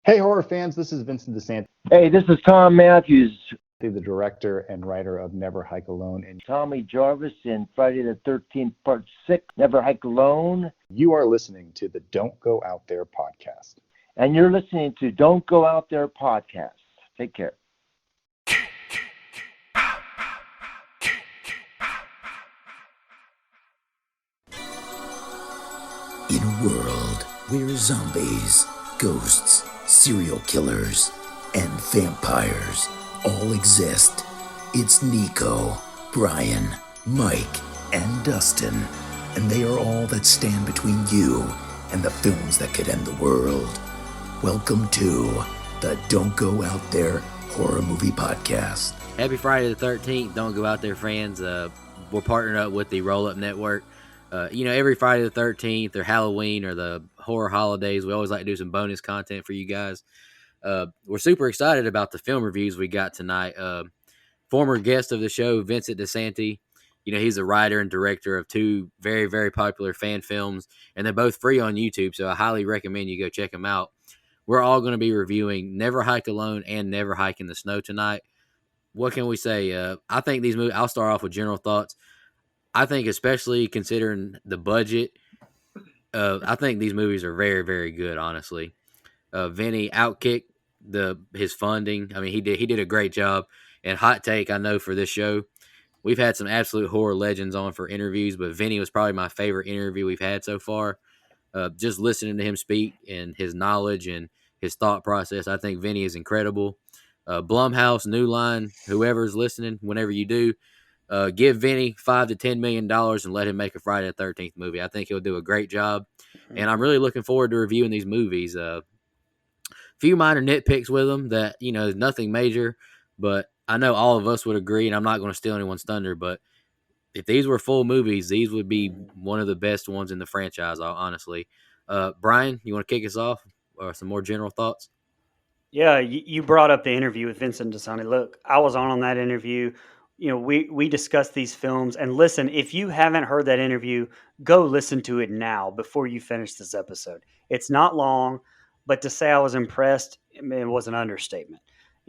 Hey, horror fans, this is Vincent Disante, Hey, this is Tom Matthews. the director and writer of Never Hike Alone, and Tommy Jarvis in Friday the 13th, Part 6, Never Hike Alone. you are listening to the Don't Go Out There podcast. And you're listening to Don't Go Out There podcast. Take care. In a world where zombies, ghosts, serial killers, and vampires all exist, it's Nico, Brian, Mike, and Dustin, and they are all that stand between you and the films that could end the world. Welcome to the Don't Go Out There Horror Movie Podcast. Happy Friday the 13th. Don't go out there, friends. We're partnered up with the Roll Up Network. Every Friday the 13th or Halloween or the horror holidays, we always like to do some bonus content for you guys. We're super excited about the film reviews we got tonight. Former guest of the show, Vincent Disante. He's a writer and director of two very, very popular fan films, and they're both free on YouTube, so I highly recommend you go check them out. We're all going to be reviewing Never Hike Alone and Never Hike in the Snow tonight. What can we say? I think these movies, I'll start off with general thoughts. I think especially considering the budget, I think these movies are very, very good, honestly. Vinny outkicked his funding. I mean, he did a great job. And hot take, I know for this show, we've had some absolute horror legends on for interviews, but Vinny was probably my favorite interview we've had so far. Just listening to him speak and his knowledge and his thought process, I think Vinny is incredible. Blumhouse, New Line, whoever's listening, whenever you do, give Vinny $5 to $10 million and let him make a Friday the 13th movie. I think he'll do a great job, and I'm really looking forward to reviewing these movies. Few minor nitpicks with them that nothing major, but I know all of us would agree, and I'm not going to steal anyone's thunder, but if these were full movies, these would be one of the best ones in the franchise, honestly. Brian, you want to kick us off or some more general thoughts? Yeah, you brought up the interview with Vincent DeSanti. Look, I was on that interview. We discussed these films. And listen, if you haven't heard that interview, go listen to it now before you finish this episode. It's not long, but to say I was impressed, it was an understatement.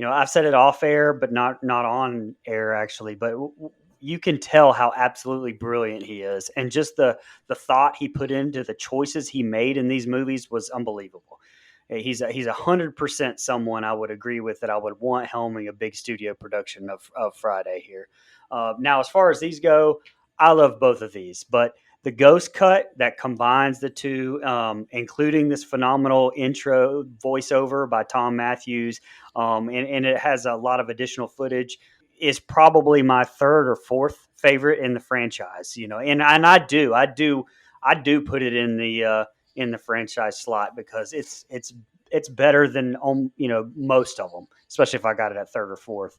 I've said it off air, but not on air actually. But you can tell how absolutely brilliant he is, and just the thought he put into the choices he made in these movies was unbelievable. He's 100% someone I would agree with that I would want helming a big studio production of Friday here. Now, as far as these go, I love both of these, but the Ghost cut that combines the two, including this phenomenal intro voiceover by Tom Matthews, and it has a lot of additional footage, is probably my third or fourth favorite in the franchise. And I do put it in the franchise slot because it's better than most of them, especially if I got it at third or fourth.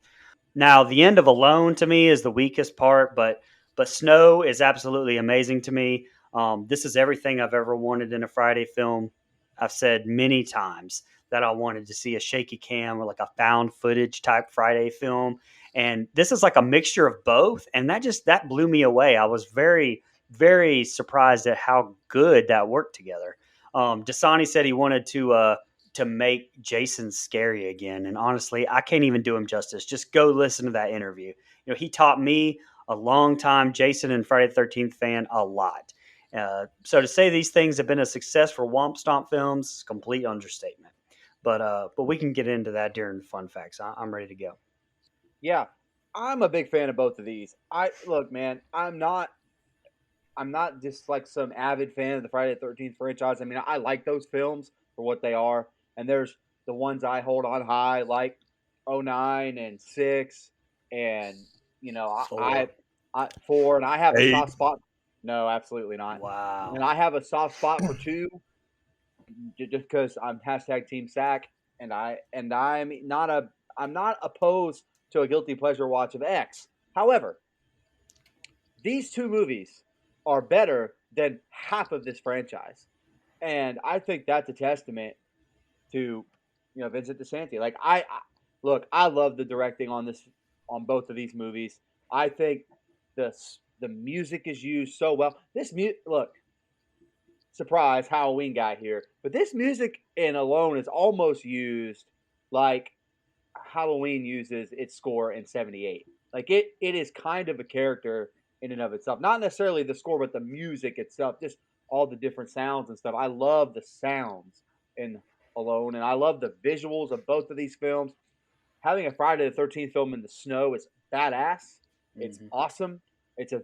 Now, the end of Alone to me is the weakest part, but Snow is absolutely amazing to me. This is everything I've ever wanted in a Friday film. I've said many times that I wanted to see a shaky cam or like a found footage type Friday film, and this is like a mixture of both, and that blew me away. I was very, very surprised at how good that worked together. Dasani said he wanted to make Jason scary again, and honestly, I can't even do him justice. Just go listen to that interview. He taught me, a long time Jason and Friday the 13th fan, a lot. So to say these things have been a success for Womp Stomp films is a complete understatement. But we can get into that during fun facts. I'm ready to go. Yeah, I'm a big fan of both of these. I look, man, I'm not just like some avid fan of the Friday the 13th franchise. I mean, I like those films for what they are, and there's the ones I hold on high, like '09 and 6, and Four. I 4, and I have a Eight. soft spot. No, absolutely not. Wow. And I have a soft spot for 2, just because I'm hashtag Team Sack, and I'm not opposed to a guilty pleasure watch of X. However, these two movies are better than half of this franchise, and I think that's a testament to Vincent Disante. Like look, I love the directing on both of these movies. I think the music is used so well. Look, surprise Halloween guy here, but this music in Alone is almost used like Halloween uses its score in '78. Like it is kind of a character in and of itself. Not necessarily the score, but the music itself, just all the different sounds and stuff. I love the sounds in Alone, and I love the visuals of both of these films. Having a Friday the 13th film in the snow is badass. It's awesome. It's a,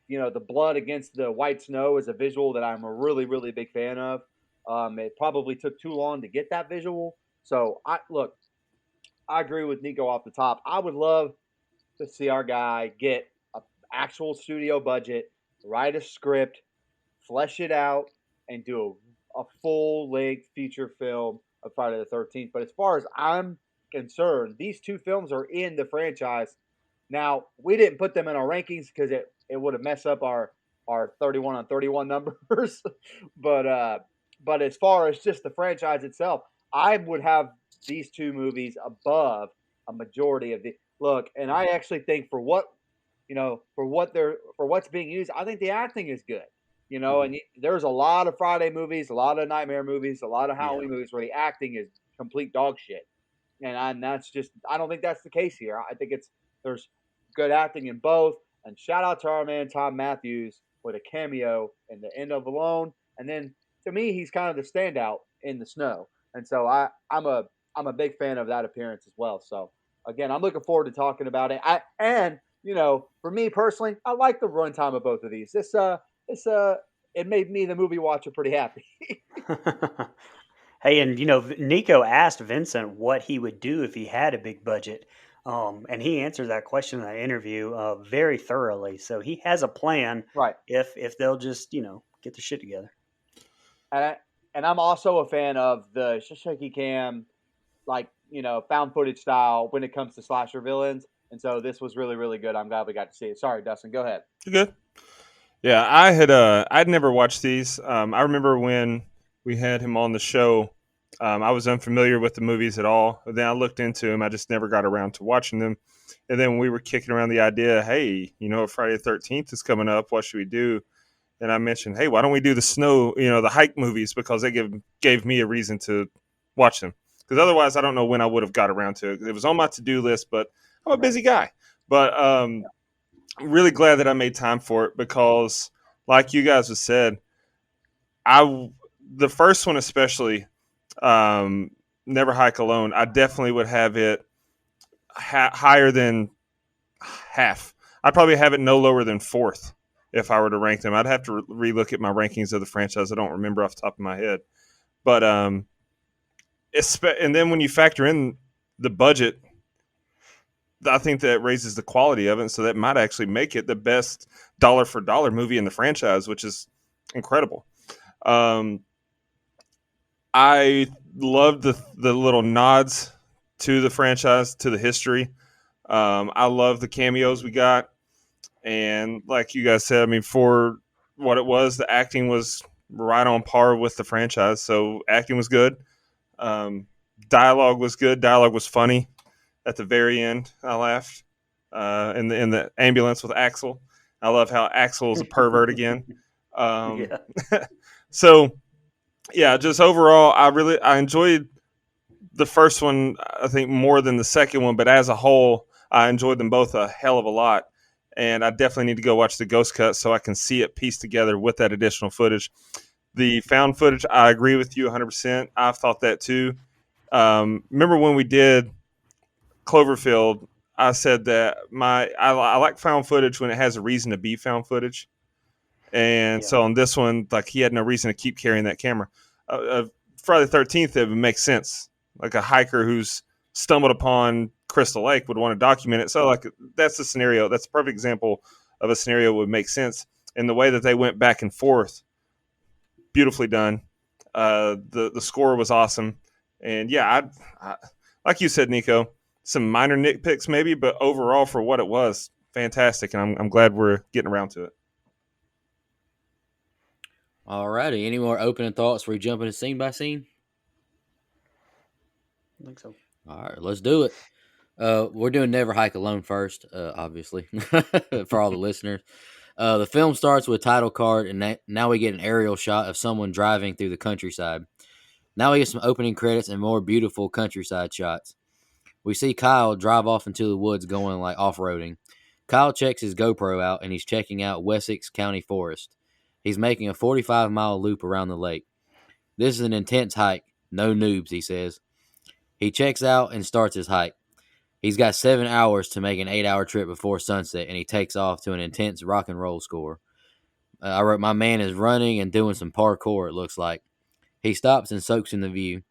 the blood against the white snow is a visual that I'm a really, really big fan of. It probably took too long to get that visual. So I agree with Nico off the top. I would love to see our guy get an actual studio budget, write a script, flesh it out, and do a full length feature film of Friday the 13th. But as far as I'm concerned, these two films are in the franchise. Now, we didn't put them in our rankings because it would have messed up our 31 on 31 numbers. But as far as just the franchise itself, I would have these two movies above a majority of the look. And I actually think for what's being used, I think the acting is good. And there's a lot of Friday movies, a lot of Nightmare movies, a lot of Halloween movies where the acting is complete dog shit. And that's just, I don't think that's the case here. I think there's good acting in both. And shout out to our man Tom Matthews with a cameo in the end of Alone. And then to me, he's kind of the standout in the snow. And so I'm a big fan of that appearance as well. So again, I'm looking forward to talking about it. For me personally, I like the runtime of both of these. It made me, the movie watcher, pretty happy. Hey, and Nico asked Vincent what he would do if he had a big budget, and he answered that question in that interview very thoroughly. So he has a plan, right? If they'll just get their shit together. And I'm also a fan of the shaky cam, found footage style when it comes to slasher villains. And so this was really, really good. I'm glad we got to see it. Sorry, Dustin, go ahead. You're good. Yeah, I'd never watched these. I remember when we had him on the show, I was unfamiliar with the movies at all. But then I looked into them. I just never got around to watching them. And then we were kicking around the idea, hey, Friday the 13th is coming up. What should we do? And I mentioned, hey, why don't we do the snow, the hike movies, because they gave me a reason to watch them. Because otherwise, I don't know when I would have got around to it. It was on my to-do list, but I'm a busy guy. But I'm really glad that I made time for it because, like you guys have said, the first one especially, Never Hike Alone, I definitely would have it higher than half. I'd probably have it no lower than fourth if I were to rank them. I'd have to relook at my rankings of the franchise. I don't remember off the top of my head. But and then when you factor in the budget, I think that raises the quality of it. So that might actually make it the best dollar for dollar movie in the franchise, which is incredible. I love the little nods to the franchise, to the history. I love the cameos we got. And like you guys said, I mean, for what it was, the acting was right on par with the franchise. So acting was good. Dialogue was good. Dialogue was funny. At the very end, I laughed. In the ambulance with Axel. I love how Axel is a pervert again. So, yeah, just overall, I enjoyed the first one, I think, more than the second one. But as a whole, I enjoyed them both a hell of a lot. And I definitely need to go watch the Ghost Cut so I can see it pieced together with that additional footage. The found footage, I agree with you 100%. I've thought that too. Remember when we did Cloverfield, I said that I like found footage when it has a reason to be found footage. And so on this one, like he had no reason to keep carrying that camera. Friday the 13th, it would make sense. Like a hiker who's stumbled upon Crystal Lake would want to document it. So like that's the scenario. That's a perfect example of a scenario that would make sense. And the way that they went back and forth, beautifully done. The score was awesome. And yeah, I like you said, Nico, some minor nitpicks maybe, but overall for what it was, fantastic. And I'm glad we're getting around to it. All righty. Any more opening thoughts before we jump into scene by scene? I think so. All right, let's do it. We're doing Never Hike Alone first, obviously, for all the listeners. The film starts with title card, and now we get an aerial shot of someone driving through the countryside. Now we get some opening credits and more beautiful countryside shots. We see Kyle drive off into the woods going like off-roading. Kyle checks his GoPro out and he's checking out Wessex County Forest. He's making a 45-mile loop around the lake. This is an intense hike. No noobs, he says. He checks out and starts his hike. He's got 7 hours to make an 8-hour trip before sunset, and he takes off to an intense rock and roll score. I wrote, my man is running and doing some parkour, it looks like. He stops and soaks in the view.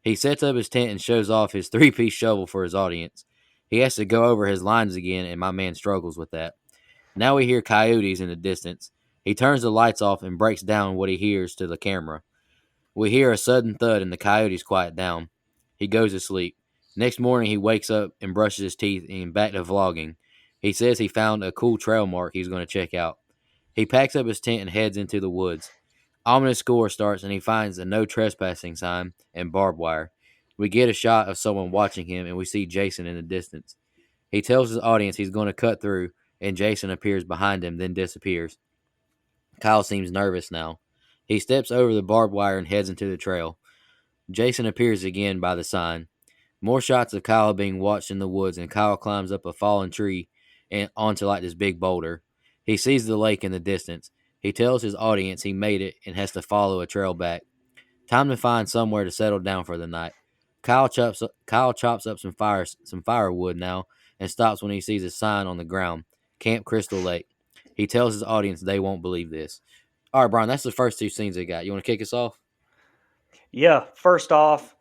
He sets up his tent and shows off his 3-piece shovel for his audience. He has to go over his lines again, and my man struggles with that. Now we hear coyotes in the distance. He turns the lights off and breaks down what he hears to the camera. We hear a sudden thud, and the coyotes quiet down. He goes to sleep. Next morning, he wakes up and brushes his teeth and back to vlogging. He says he found a cool trail mark he's going to check out. He packs up his tent and heads into the woods. Ominous score starts, and he finds a no trespassing sign and barbed wire. We get a shot of someone watching him, and we see Jason in the distance. He tells his audience he's going to cut through, and Jason appears behind him, then disappears. Kyle seems nervous now. He steps over the barbed wire and heads into the trail. Jason appears again by the sign. More shots of Kyle being watched in the woods, and Kyle climbs up a fallen tree and onto like this big boulder. He sees the lake in the distance. He tells his audience he made it and has to follow a trail back. Time to find somewhere to settle down for the night. Kyle chops up some firewood now and stops when he sees a sign on the ground, Camp Crystal Lake. He tells his audience they won't believe this. All right, Brian, that's the first 2 scenes they got. You want to kick us off? Yeah, first off,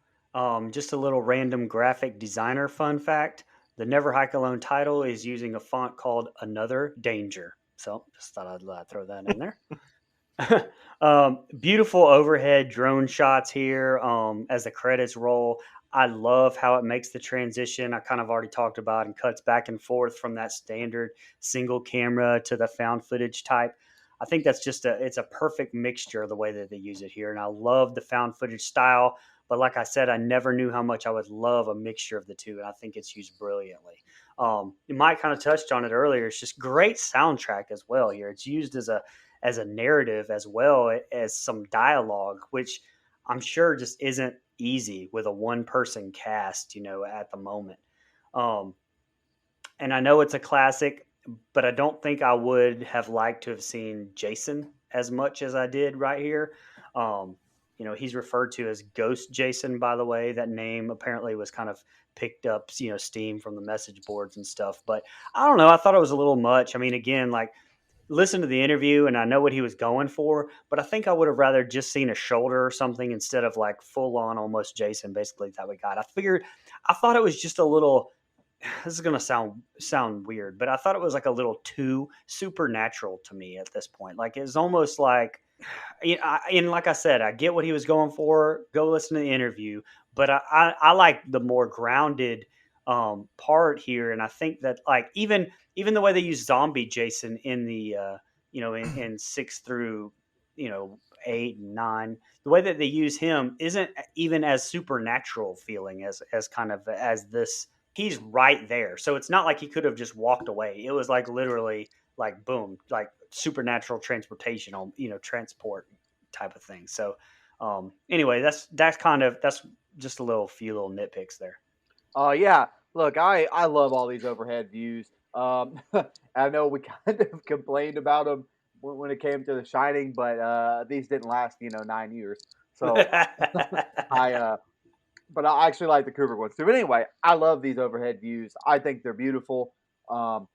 just a little random graphic designer fun fact. The Never Hike Alone title is using a font called Another Danger. So just thought I'd throw that in there. Beautiful overhead drone shots here as the credits roll. I love how it makes the transition. I kind of already talked about and cuts back and forth from that standard single camera to the found footage type. I think that's it's a perfect mixture of the way that they use it here. And I love the found footage style. But like I said, I never knew how much I would love a mixture of the two. And I think it's used brilliantly. Mike kind of touched on it earlier. It's just great soundtrack as well here. It's used as a narrative as well as some dialogue, which I'm sure just isn't easy with a one-person cast, at the moment. And I know it's a classic, but I don't think I would have liked to have seen Jason as much as I did right here. He's referred to as Ghost Jason, by the way. That name apparently was kind of picked up, steam from the message boards and stuff. But I don't know. I thought it was a little much. I mean, again, like, listen to the interview and I know what he was going for, but I think I would have rather just seen a shoulder or something instead of like full on almost Jason basically that we got. I thought it was just a little, this is going to sound weird, but I thought it was like a little too supernatural to me at this point. Like it's almost like, and like I said, I get what he was going for. Go listen to the interview, but I like the more grounded part here. And I think that like, even the way they use zombie Jason in the, in 6 through, 8 and 9, the way that they use him isn't even as supernatural feeling as kind of as this. He's right there. So it's not like he could have just walked away. It was like literally like, boom, like supernatural transportation on, transport type of thing. So anyway, that's just a few little nitpicks there. Yeah. Look, I love all these overhead views. I know we kind of complained about them when it came to The Shining, but these didn't last, 9 years. So but I actually like the Kubrick ones too. But anyway, I love these overhead views. I think they're beautiful. So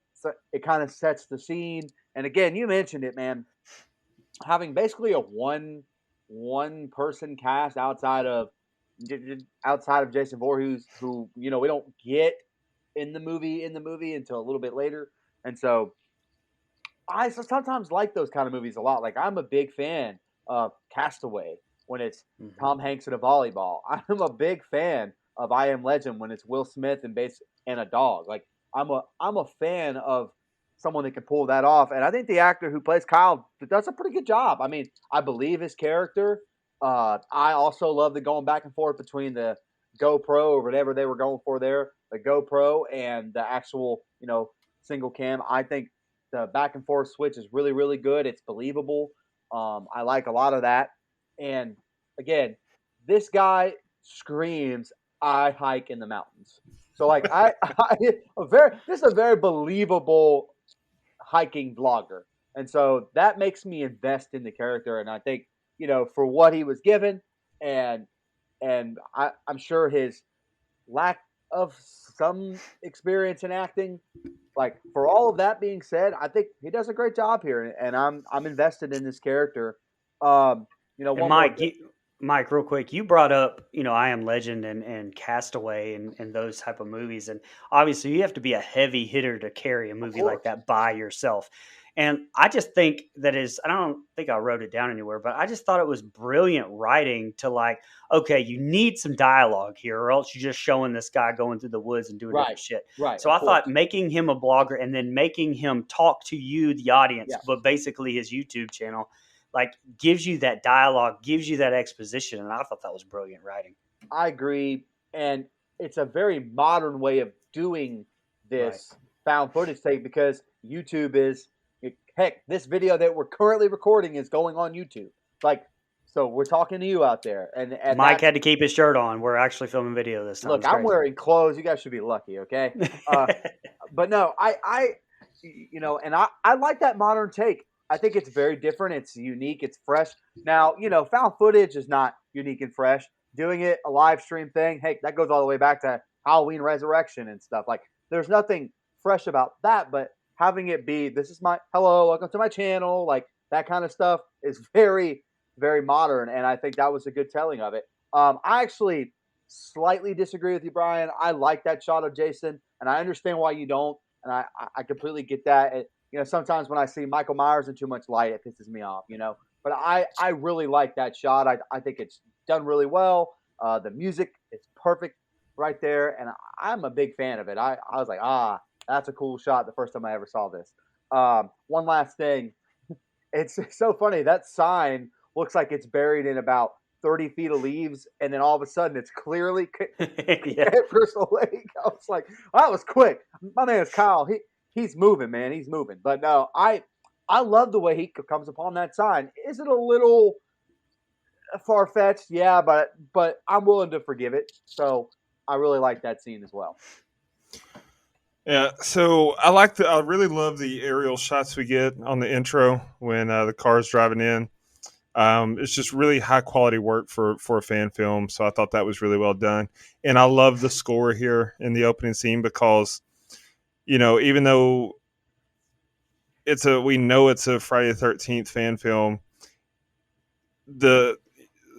it kind of sets the scene. And again, you mentioned it, man. Having basically a one person cast outside of Jason Voorhees, who we don't get in the movie until a little bit later, and so I sometimes like those kind of movies a lot. Like I'm a big fan of Castaway when it's Tom Hanks in a volleyball. I'm a big fan of I Am Legend when it's Will Smith and a dog. Like I'm a fan of someone that can pull that off, and I think the actor who plays Kyle does a pretty good job. I mean, I believe his character. I also love the going back and forth between the GoPro or whatever they were going for there, the GoPro and the actual, single cam. I think the back and forth switch is really, really good. It's believable. I like a lot of that. And again, this guy screams, "I hike in the mountains." So like this is a very believable hiking vlogger. And so that makes me invest in the character. And I think, for what he was given and I'm sure his lack of some experience in acting, like for all of that being said, I think he does a great job here, and I'm invested in this character. And One Mike, real quick, you brought up, I Am Legend and Castaway and those type of movies. And obviously you have to be a heavy hitter to carry a movie like that by yourself. And I just think I don't think I wrote it down anywhere, but I just thought it was brilliant writing to like, okay, you need some dialogue here, or else you're just showing this guy going through the woods and doing different shit. Right. So I thought making him a blogger and then making him talk to you, the audience, but basically his YouTube channel, like gives you that dialogue, gives you that exposition. And I thought that was brilliant writing. I agree. And it's a very modern way of doing this found footage tape, because YouTube is, heck, this video that we're currently recording is going on YouTube. Like, so we're talking to you out there. And Mike had to keep his shirt on. We're actually filming video this time. Look, I'm wearing clothes. You guys should be lucky, okay? But no, I like that modern take. I think it's very different. It's unique. It's fresh. Now, found footage is not unique and fresh. Doing it a live stream thing, hey, that goes all the way back to Halloween Resurrection and stuff. Like, there's nothing fresh about that, but having it be, this is my, hello, welcome to my channel, like that kind of stuff is very, very modern. And I think that was a good telling of it. I actually slightly disagree with you, Brian. I like that shot of Jason, and I understand why you don't. And I completely get that. Sometimes when I see Michael Myers in too much light, it pisses me off, But I really like that shot. I think it's done really well. The music is perfect right there, and I'm a big fan of it. I was like, that's a cool shot the first time I ever saw this. One last thing. It's so funny. That sign looks like it's buried in about 30 feet of leaves, and then all of a sudden it's clearly Crystal Lake. I was like, that was quick. My man's Kyle. He's moving, man. He's moving. But no, I love the way he comes upon that sign. Is it a little far-fetched? Yeah, but I'm willing to forgive it. So I really like that scene as well. Yeah, so I really love the aerial shots we get on the intro when the car's driving in. It's just really high quality work for a fan film. So I thought that was really well done. And I love the score here in the opening scene because, even though we know it's a Friday the 13th fan film, the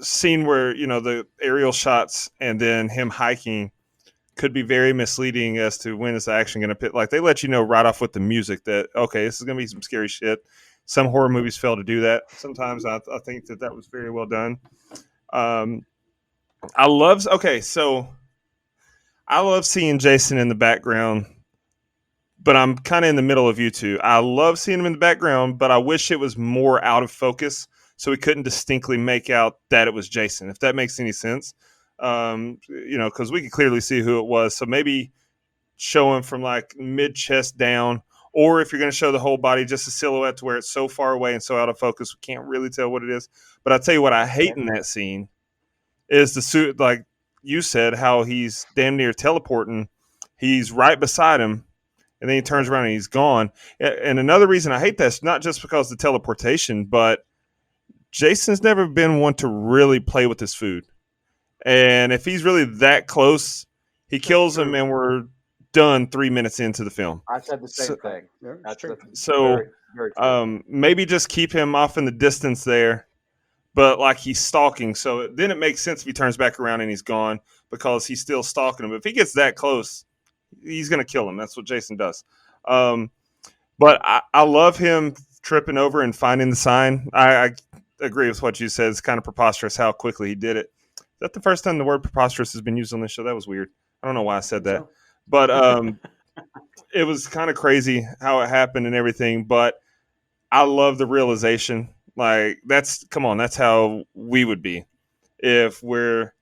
scene where, the aerial shots and then him hiking could be very misleading as to when is the action going to pit. Like, they let you know right off with the music that, okay, this is going to be some scary shit. Some horror movies fail to do that. Sometimes I think that was very well done. I love seeing Jason in the background, but I'm kind of in the middle of you two. I love seeing him in the background, but I wish it was more out of focus so we couldn't distinctly make out that it was Jason, if that makes any sense. Because we could clearly see who it was. So maybe show him from like mid-chest down, or if you're going to show the whole body, just a silhouette to where it's so far away and so out of focus, we can't really tell what it is. But I'll tell you what I hate in that scene is the suit, like you said, how he's damn near teleporting. He's right beside him, and then he turns around and he's gone. And another reason I hate that is not just because of the teleportation, but Jason's never been one to really play with his food. And if he's really that close, he kills him, and we're done 3 minutes into the film. I said the same thing. That's true. So very, very true. Maybe just keep him off in the distance there, but like he's stalking. So then it makes sense if he turns back around and he's gone because he's still stalking him. If he gets that close, he's going to kill him. That's what Jason does. But I love him tripping over and finding the sign. I agree with what you said. It's kind of preposterous how quickly he did it. Is that the first time the word preposterous has been used on this show? That was weird. I don't know why I said that. But it was kind of crazy how it happened and everything. But I love the realization. Like, that's how we would be if we're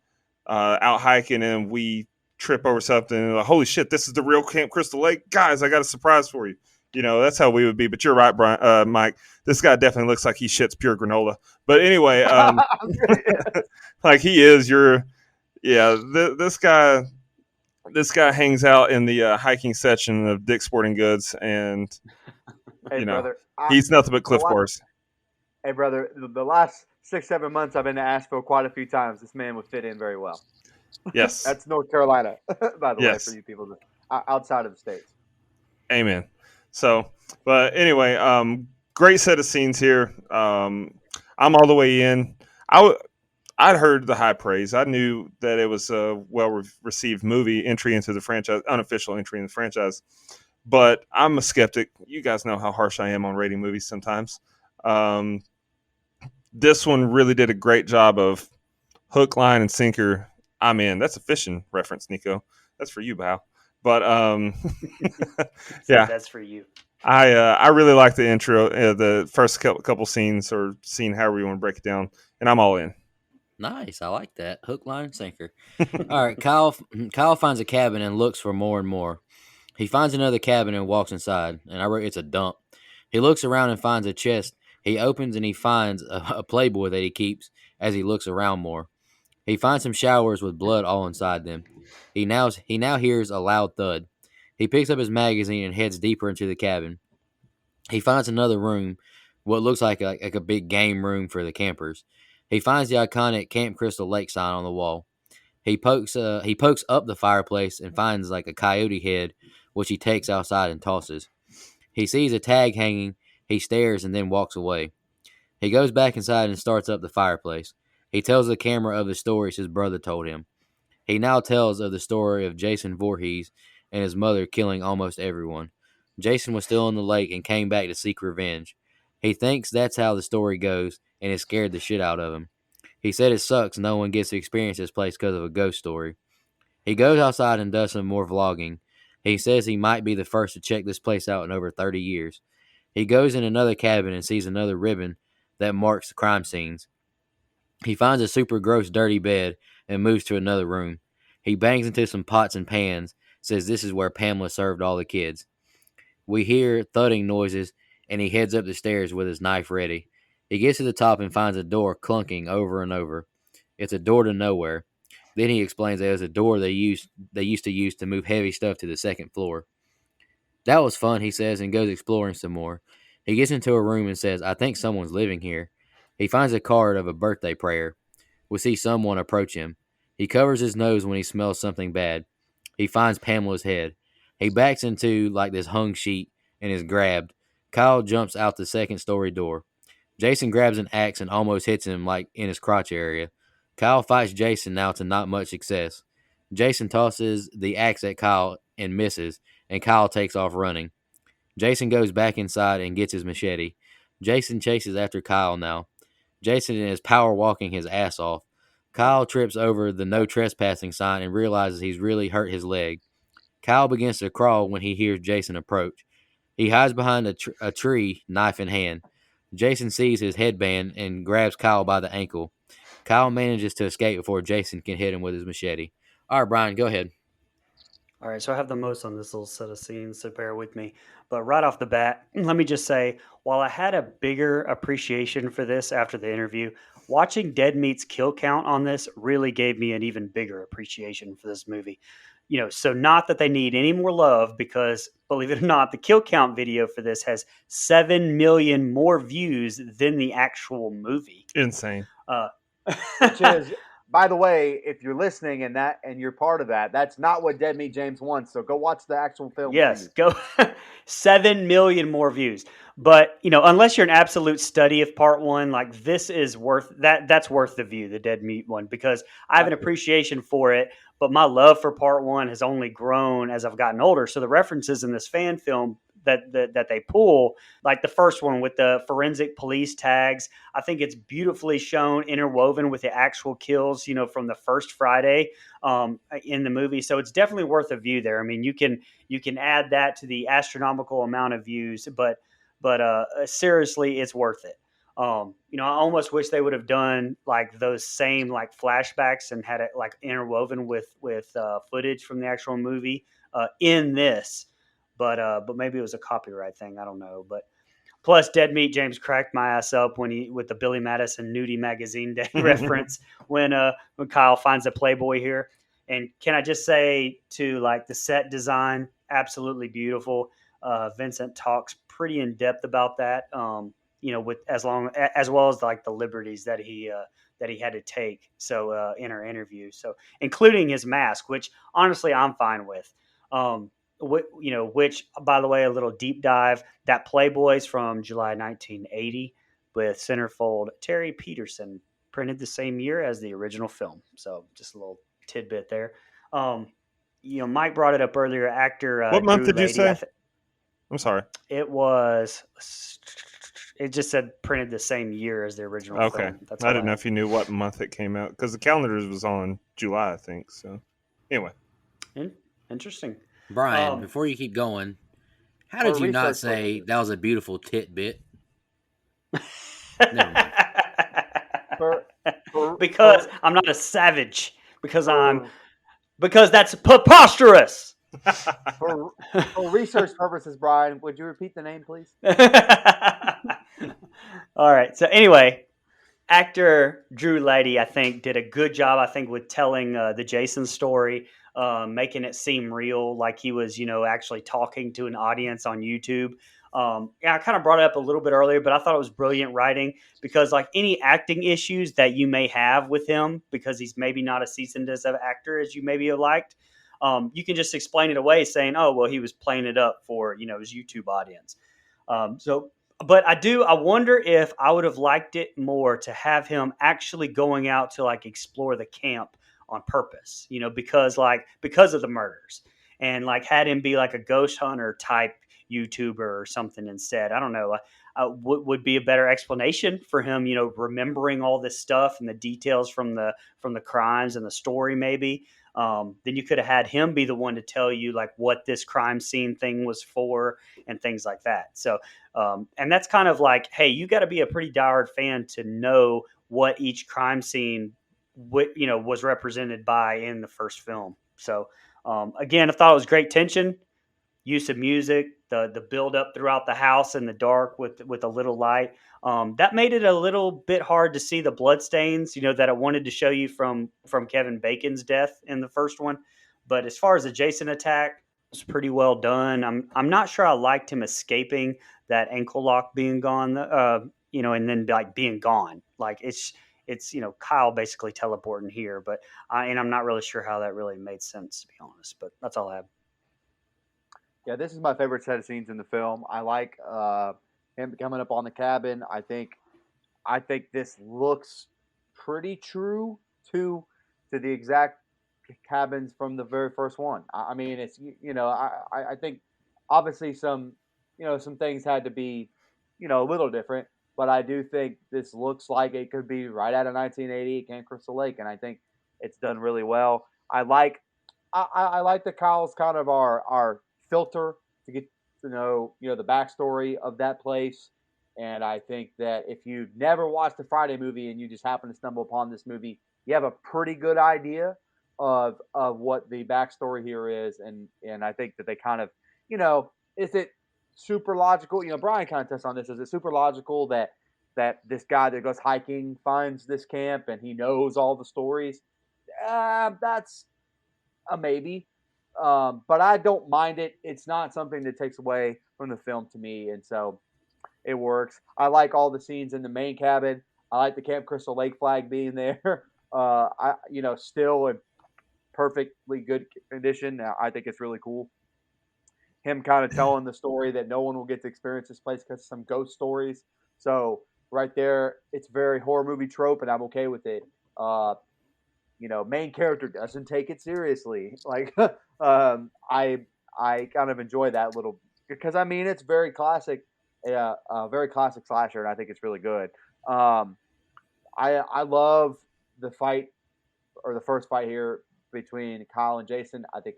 out hiking and we trip over something and like, holy shit, this is the real Camp Crystal Lake. Guys, I got a surprise for you. That's how we would be. But you're right, Brian, Mike. This guy definitely looks like he shits pure granola. But anyway, like he is. This guy. This guy hangs out in the hiking section of Dick's Sporting Goods, and Hey, brother. he's nothing but Cliff Bars. Hey, brother. The last 6-7 months I've been to Asheville quite a few times. This man would fit in very well. Yes. That's North Carolina, by the way, for you people outside of the States. Amen. So, but anyway, great set of scenes here. I'm all the way in. I'd heard the high praise. I knew that it was a well-received movie, entry into the franchise, unofficial entry in the franchise. But I'm a skeptic. You guys know how harsh I am on rating movies sometimes. This one really did a great job of hook, line, and sinker. I'm in. That's a fishing reference, Nico. That's for you, Bao. But yeah, that's for you. I really like the intro, the first couple scenes or scene, however you want to break it down, and I'm all in. Nice, I like that. Hook, line, and sinker. All right, Kyle finds a cabin and looks for more and more. He finds another cabin and walks inside, and I wrote it's a dump. He looks around and finds a chest. He opens and he finds a Playboy that he keeps as he looks around more. He finds some showers with blood all inside them. He now hears a loud thud. He picks up his magazine and heads deeper into the cabin. He finds another room, what looks like a big game room for the campers. He finds the iconic Camp Crystal Lake sign on the wall. He pokes up the fireplace and finds like a coyote head, which he takes outside and tosses. He sees a tag hanging. He stares and then walks away. He goes back inside and starts up the fireplace. He tells the camera of the stories his brother told him. He now tells of the story of Jason Voorhees and his mother killing almost everyone. Jason was still on the lake and came back to seek revenge. He thinks that's how the story goes, and it scared the shit out of him. He said it sucks no one gets to experience this place because of a ghost story. He goes outside and does some more vlogging. He says he might be the first to check this place out in over 30 years. He goes in another cabin and sees another ribbon that marks the crime scenes. He finds a super gross dirty bed and moves to another room. He bangs into some pots and pans, says this is where Pamela served all the kids. We hear thudding noises, and he heads up the stairs with his knife ready. He gets to the top and finds a door clunking over and over. It's a door to nowhere. Then he explains that it was a door they used to use to move heavy stuff to the second floor. That was fun, he says, and goes exploring some more. He gets into a room and says, I think someone's living here. He finds a card of a birthday prayer. We see someone approach him. He covers his nose when he smells something bad. He finds Pamela's head. He backs into like this hung sheet and is grabbed. Kyle jumps out the second story door. Jason grabs an axe and almost hits him like in his crotch area. Kyle fights Jason now to not much success. Jason tosses the axe at Kyle and misses, and Kyle takes off running. Jason goes back inside and gets his machete. Jason chases after Kyle now. Jason is power walking his ass off. Kyle trips over the no trespassing sign and realizes he's really hurt his leg. Kyle begins to crawl when he hears Jason approach. He hides behind a tree, knife in hand. Jason sees his headband and grabs Kyle by the ankle. Kyle manages to escape before Jason can hit him with his machete. All right, Brian, go ahead. All right, so I have the most on this little set of scenes, so bear with me. But right off the bat, let me just say, while I had a bigger appreciation for this after the interview, watching Dead Meat's kill count on this really gave me an even bigger appreciation for this movie. So not that they need any more love, because believe it or not, the kill count video for this has 7 million more views than the actual movie. Insane. Which is, by the way, if you're listening and you're part of that, that's not what Dead Meat James wants. So go watch the actual film. Yes, go 7 million more views. But unless you're an absolute study of part one, like this is worth that. That's worth the view, the Dead Meat one, because I have an appreciation for it. But my love for part one has only grown as I've gotten older. So the references in this fan film that they pull, like the first one with the forensic police tags, I think it's beautifully shown, interwoven with the actual kills, from the first Friday in the movie. So it's definitely worth a view there. I mean, you can add that to the astronomical amount of views, but seriously, it's worth it. I almost wish they would have done like those same like flashbacks and had it like interwoven with footage from the actual movie in this. but maybe it was a copyright thing. I don't know. But plus, Dead Meat James cracked my ass up with the Billy Madison Nudie Magazine Day reference when Kyle finds a Playboy here. And can I just say to like the set design, absolutely beautiful. Vincent talks pretty in depth about that. With as well as like the liberties that he had to take. So in our interview, so including his mask, which honestly I'm fine with. Which by the way, a little deep dive, that Playboy's from July 1980 with centerfold Terry Peterson, printed the same year as the original film. So just a little tidbit there. Mike brought it up earlier. Actor What month Drew did you Lady, say? I'm sorry. It just said printed the same year as the original Okay. film. That's I didn't know if you knew what month it came out because the calendar was on July, I think. So anyway. Interesting. Brian, before you keep going, how did you not say that was a beautiful tidbit? Never mind. For I'm not a savage. Because that's preposterous. For research purposes, Brian, would you repeat the name, please? All right. So anyway, actor Drew Lady, I think, did a good job. I think with telling the Jason story, making it seem real, like he was, actually talking to an audience on YouTube. I kind of brought it up a little bit earlier, but I thought it was brilliant writing because, like, any acting issues that you may have with him, because he's maybe not as seasoned as an actor as you maybe have liked, you can just explain it away, saying, "Oh, well, he was playing it up for his YouTube audience." But I wonder if I would have liked it more to have him actually going out to like explore the camp on purpose, because of the murders, and like had him be like a ghost hunter type YouTuber or something instead. I don't know. Would be a better explanation for him, remembering all this stuff and the details from the crimes and the story, maybe. Then you could have had him be the one to tell you like what this crime scene thing was for and things like that. So, and that's kind of like, hey, you got to be a pretty diehard fan to know what each crime scene, was represented by in the first film. So, again, I thought it was great tension, use of music, the build up throughout the house in the dark with a little light. That made it a little bit hard to see the bloodstains, that I wanted to show you from Kevin Bacon's death in the first one. But as far as the Jason attack, it's pretty well done. I'm not sure I liked him escaping that ankle lock being gone, and then like being gone. Like it's Kyle basically teleporting here, but I'm not really sure how that really made sense, to be honest. But that's all I have. Yeah, this is my favorite set of scenes in the film. I like him coming up on the cabin. I think this looks pretty true to the exact cabins from the very first one. I mean, it's I think obviously some things had to be a little different, but I do think this looks like it could be right out of 1980 Camp Crystal Lake, and I think it's done really well. I like the Kyle's kind of our filter to get to know the backstory of that place. And I think that if you never watched the Friday movie and you just happen to stumble upon this movie, you have a pretty good idea of what the backstory here is. And I think that they kind of, is it super logical? Brian kind of touched on this. Is it super logical that this guy that goes hiking finds this camp and he knows all the stories? That's a maybe. But I don't mind it. It's not something that takes away from the film to me. And so it works. I like all the scenes in the main cabin. I like the Camp Crystal Lake flag being there. Still in perfectly good condition. I think it's really cool. Him kind of telling the story that no one will get to experience this place because of some ghost stories. So right there, it's very horror movie trope, and I'm okay with it. Main character doesn't take it seriously. Like, I kind of enjoy that little because I mean it's very classic, a very classic slasher, and I think it's really good. I love the fight or the first fight here between Kyle and Jason. I think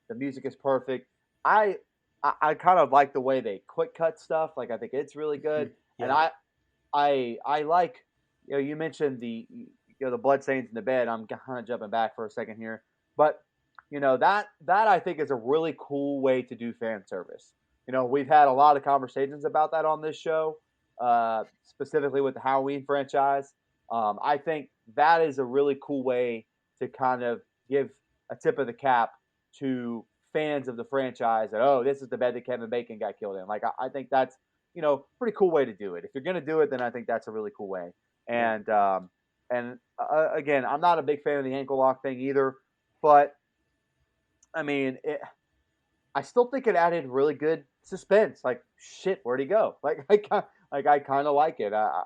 the music is perfect. I kind of like the way they quick cut stuff. Like I think it's really good, and I like you mentioned the blood stains in the bed. I'm kind of jumping back for a second here, but that I think is a really cool way to do fan service. We've had a lot of conversations about that on this show, specifically with the Halloween franchise. I think that is a really cool way to kind of give a tip of the cap to fans of the franchise that, oh, this is the bed that Kevin Bacon got killed in. Like, I think that's, pretty cool way to do it. If you're going to do it, then I think that's a really cool way. And again, I'm not a big fan of the ankle lock thing either, but I mean, I still think it added really good suspense. Like, shit, where'd he go? Like, I kind of like it. I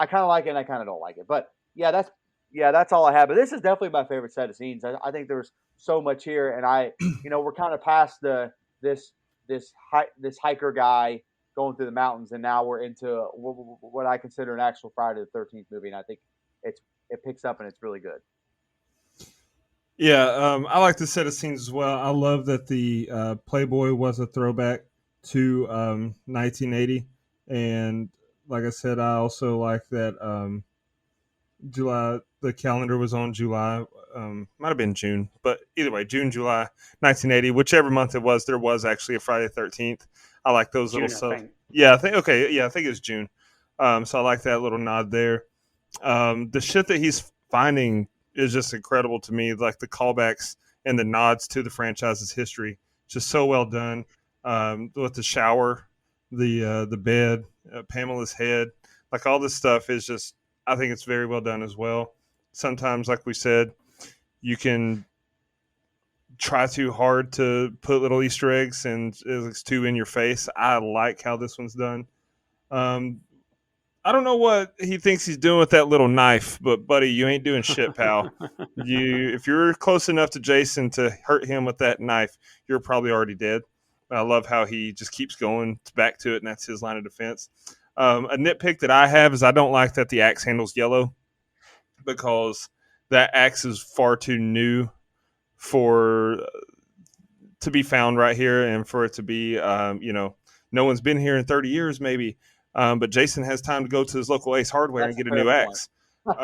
kind of like it, and I kind of don't like it. But yeah, that's all I have. But this is definitely my favorite set of scenes. I think there's so much here, and we're kind of past this hiker guy going through the mountains, and now we're into what I consider an actual Friday the 13th movie, and I think it picks up and it's really good. Yeah, I like the set of scenes as well. I love that the Playboy was a throwback to 1980, and like I said, I also like that July. The calendar was on July. Might have been June, but either way, June, July, 1980, whichever month it was, there was actually a Friday the 13th. I like those June, little stuff. I think. Yeah, I think okay. Yeah, I think it's June. So I like that little nod there. The shit that he's finding is just incredible to me. Like the callbacks and the nods to the franchise's history, just so well done. With the shower, the bed, Pamela's head, like all this stuff is just. I think it's very well done as well. Sometimes, like we said, you can try too hard to put little Easter eggs and it's too in your face. I like how this one's done. I don't know what he thinks he's doing with that little knife, but buddy, you ain't doing shit, pal. If you're close enough to Jason to hurt him with that knife, you're probably already dead. I love how he just keeps going back to it, and that's his line of defense. A nitpick that I have is I don't like that the axe handle's yellow because that axe is far too new to be found right here and for it to be, no one's been here in 30 years maybe. But Jason has time to go to his local Ace Hardware and get a new axe. Good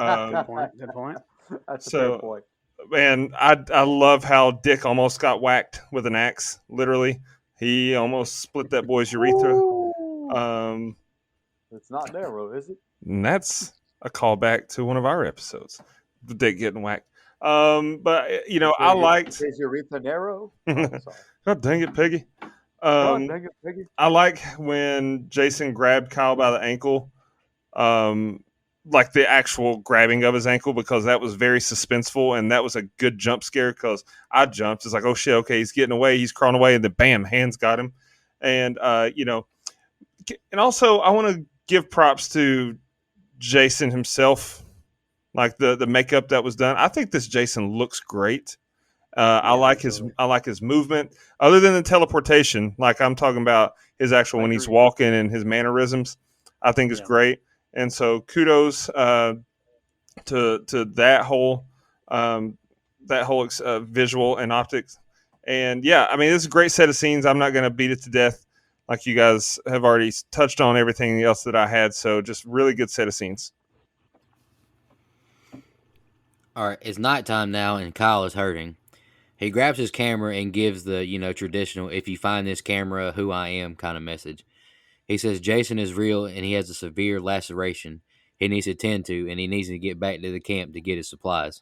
point. That's a fair point. Man, I love how Dick almost got whacked with an axe. Literally, he almost split that boy's urethra. It's not narrow, is it? And that's a callback to one of our episodes, the Dick getting whacked. But I liked. Is your urethra narrow? God dang it, Peggy. Peggy. I like when Jason grabbed Kyle by the ankle, like the actual grabbing of his ankle, because that was very suspenseful and that was a good jump scare because I jumped. It's like, oh shit, okay, he's getting away, he's crawling away, and then bam, hands got him. And and also I want to give props to Jason himself, like the makeup that was done. I think this Jason looks great. I like his movement, other than the teleportation. Like I'm talking about his actual when he's walking and his mannerisms. I think is great, and so kudos to that whole visual and optics. And yeah, I mean, this is a great set of scenes. I'm not going to beat it to death, like you guys have already touched on everything else that I had. So just really good set of scenes. All right, it's nighttime now, and Kyle is hurting. He grabs his camera and gives the, traditional, if you find this camera, who I am kind of message. He says Jason is real and he has a severe laceration he needs to tend to, and he needs to get back to the camp to get his supplies.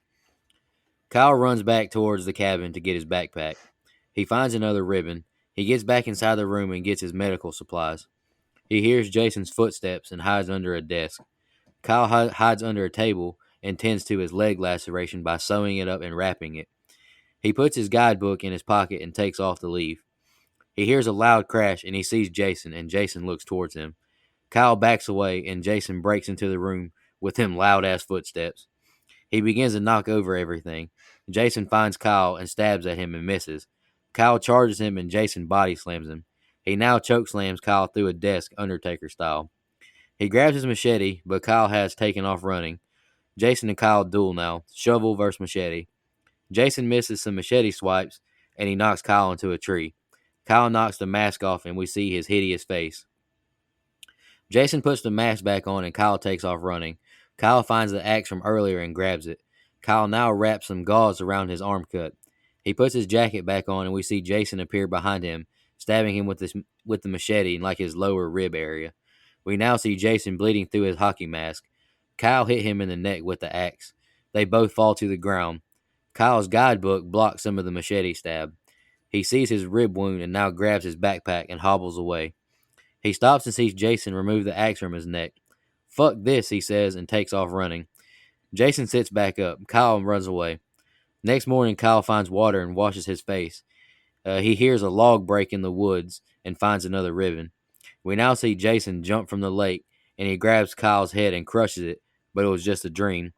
Kyle runs back towards the cabin to get his backpack. He finds another ribbon. He gets back inside the room and gets his medical supplies. He hears Jason's footsteps and hides under a desk. Kyle hides under a table and tends to his leg laceration by sewing it up and wrapping it. He puts his guidebook in his pocket and takes off to leave. He hears a loud crash and he sees Jason, and Jason looks towards him. Kyle backs away and Jason breaks into the room with him loud-ass footsteps. He begins to knock over everything. Jason finds Kyle and stabs at him and misses. Kyle charges him and Jason body slams him. He now chokeslams Kyle through a desk, Undertaker style. He grabs his machete, but Kyle has taken off running. Jason and Kyle duel now, shovel versus machete. Jason misses some machete swipes, and he knocks Kyle into a tree. Kyle knocks the mask off, and we see his hideous face. Jason puts the mask back on, and Kyle takes off running. Kyle finds the axe from earlier and grabs it. Kyle now wraps some gauze around his arm cut. He puts his jacket back on, and we see Jason appear behind him, stabbing him with the machete in like his lower rib area. We now see Jason bleeding through his hockey mask. Kyle hit him in the neck with the axe. They both fall to the ground. Kyle's guidebook blocks some of the machete stab. He sees his rib wound and now grabs his backpack and hobbles away. He stops and sees Jason remove the axe from his neck. "Fuck this," he says, and takes off running. Jason sits back up. Kyle runs away. Next morning, Kyle finds water and washes his face. He hears a log break in the woods and finds another ribbon. We now see Jason jump from the lake, and he grabs Kyle's head and crushes it, but it was just a dream.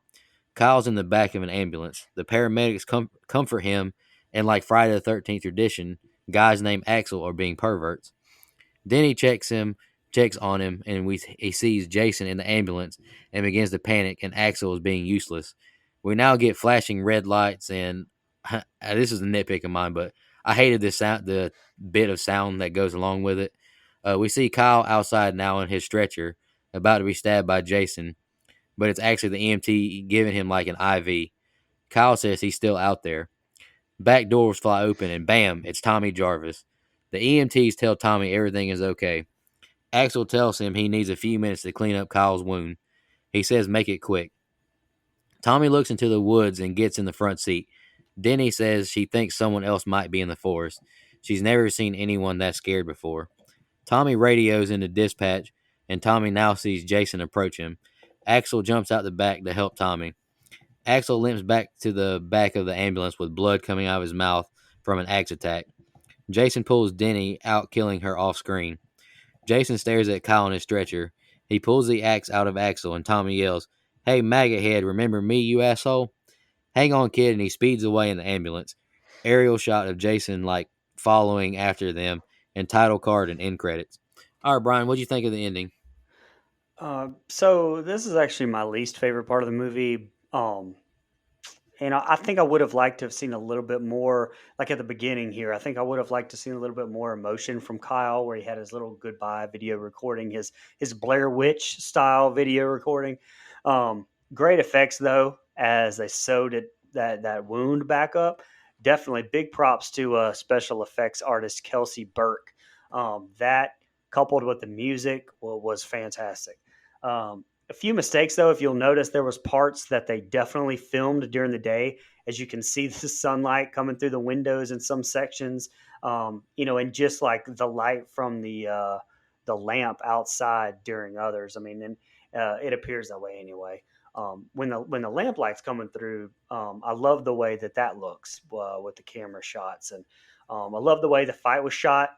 Kyle's in the back of an ambulance. The paramedics comfort him, and like Friday the 13th tradition, guys named Axel are being perverts. Denny checks on him, and he sees Jason in the ambulance and begins to panic, and Axel is being useless. We now get flashing red lights, and this is a nitpick of mine, but I hated the bit of sound that goes along with it. We see Kyle outside now in his stretcher, about to be stabbed by Jason, but it's actually the EMT giving him like an IV. Kyle says he's still out there. Back doors fly open, and bam, it's Tommy Jarvis. The EMTs tell Tommy everything is okay. Axel tells him he needs a few minutes to clean up Kyle's wound. He says make it quick. Tommy looks into the woods and gets in the front seat. Denny says she thinks someone else might be in the forest. She's never seen anyone that scared before. Tommy radios into dispatch, and Tommy now sees Jason approach him. Axel jumps out the back to help Tommy. Axel limps back to the back of the ambulance with blood coming out of his mouth from an axe attack. Jason pulls Denny out, killing her off screen. Jason stares at Kyle on his stretcher. He pulls the axe out of Axel, and Tommy yells, "Hey, maggot head, remember me, you asshole? Hang on, kid," and he speeds away in the ambulance. Aerial shot of Jason, like, following after them, and title card and end credits. All right, Brian, what'd you think of the ending? So this is actually my least favorite part of the movie. And I think I would have liked to have seen a little bit more, like at the beginning here. I think I would have liked to see a little bit more emotion from Kyle, where he had his little goodbye video recording, his Blair Witch style video recording. Great effects though, as they sewed that wound back up. Definitely big props to special effects artist Kelsey Burke. That coupled with the music was fantastic. A few mistakes though, if you'll notice, there was parts that they definitely filmed during the day, as you can see the sunlight coming through the windows in some sections, and just like the light from the lamp outside during others. I mean, and it appears that way anyway. When the lamp light's coming through, I love the way that looks with the camera shots, and I love the way the fight was shot.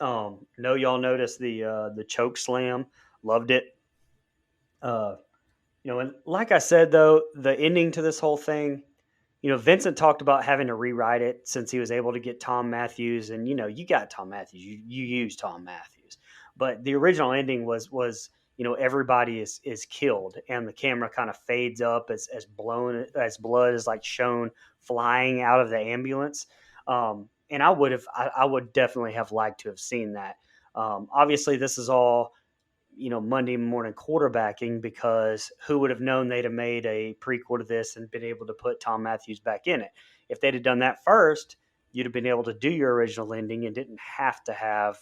Know y'all noticed the choke slam, loved it. And like I said, though, the ending to this whole thing, Vincent talked about having to rewrite it since he was able to get Tom Matthews, and you got Tom Matthews, you use Tom Matthews, but the original ending was everybody is killed, and the camera kind of fades up as blood is like shown flying out of the ambulance, and I would definitely have liked to have seen that. Obviously, this is all Monday morning quarterbacking, because who would have known they'd have made a prequel to this and been able to put Tom Matthews back in it? If they'd have done that first, you'd have been able to do your original ending and didn't have to have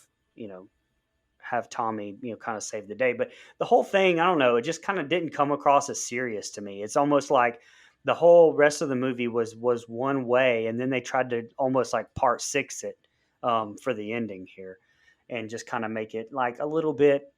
Tommy, kind of save the day. But the whole thing, I don't know, it just kind of didn't come across as serious to me. It's almost like the whole rest of the movie was one way, and then they tried to almost like part six it for the ending here, and just kind of make it like a little bit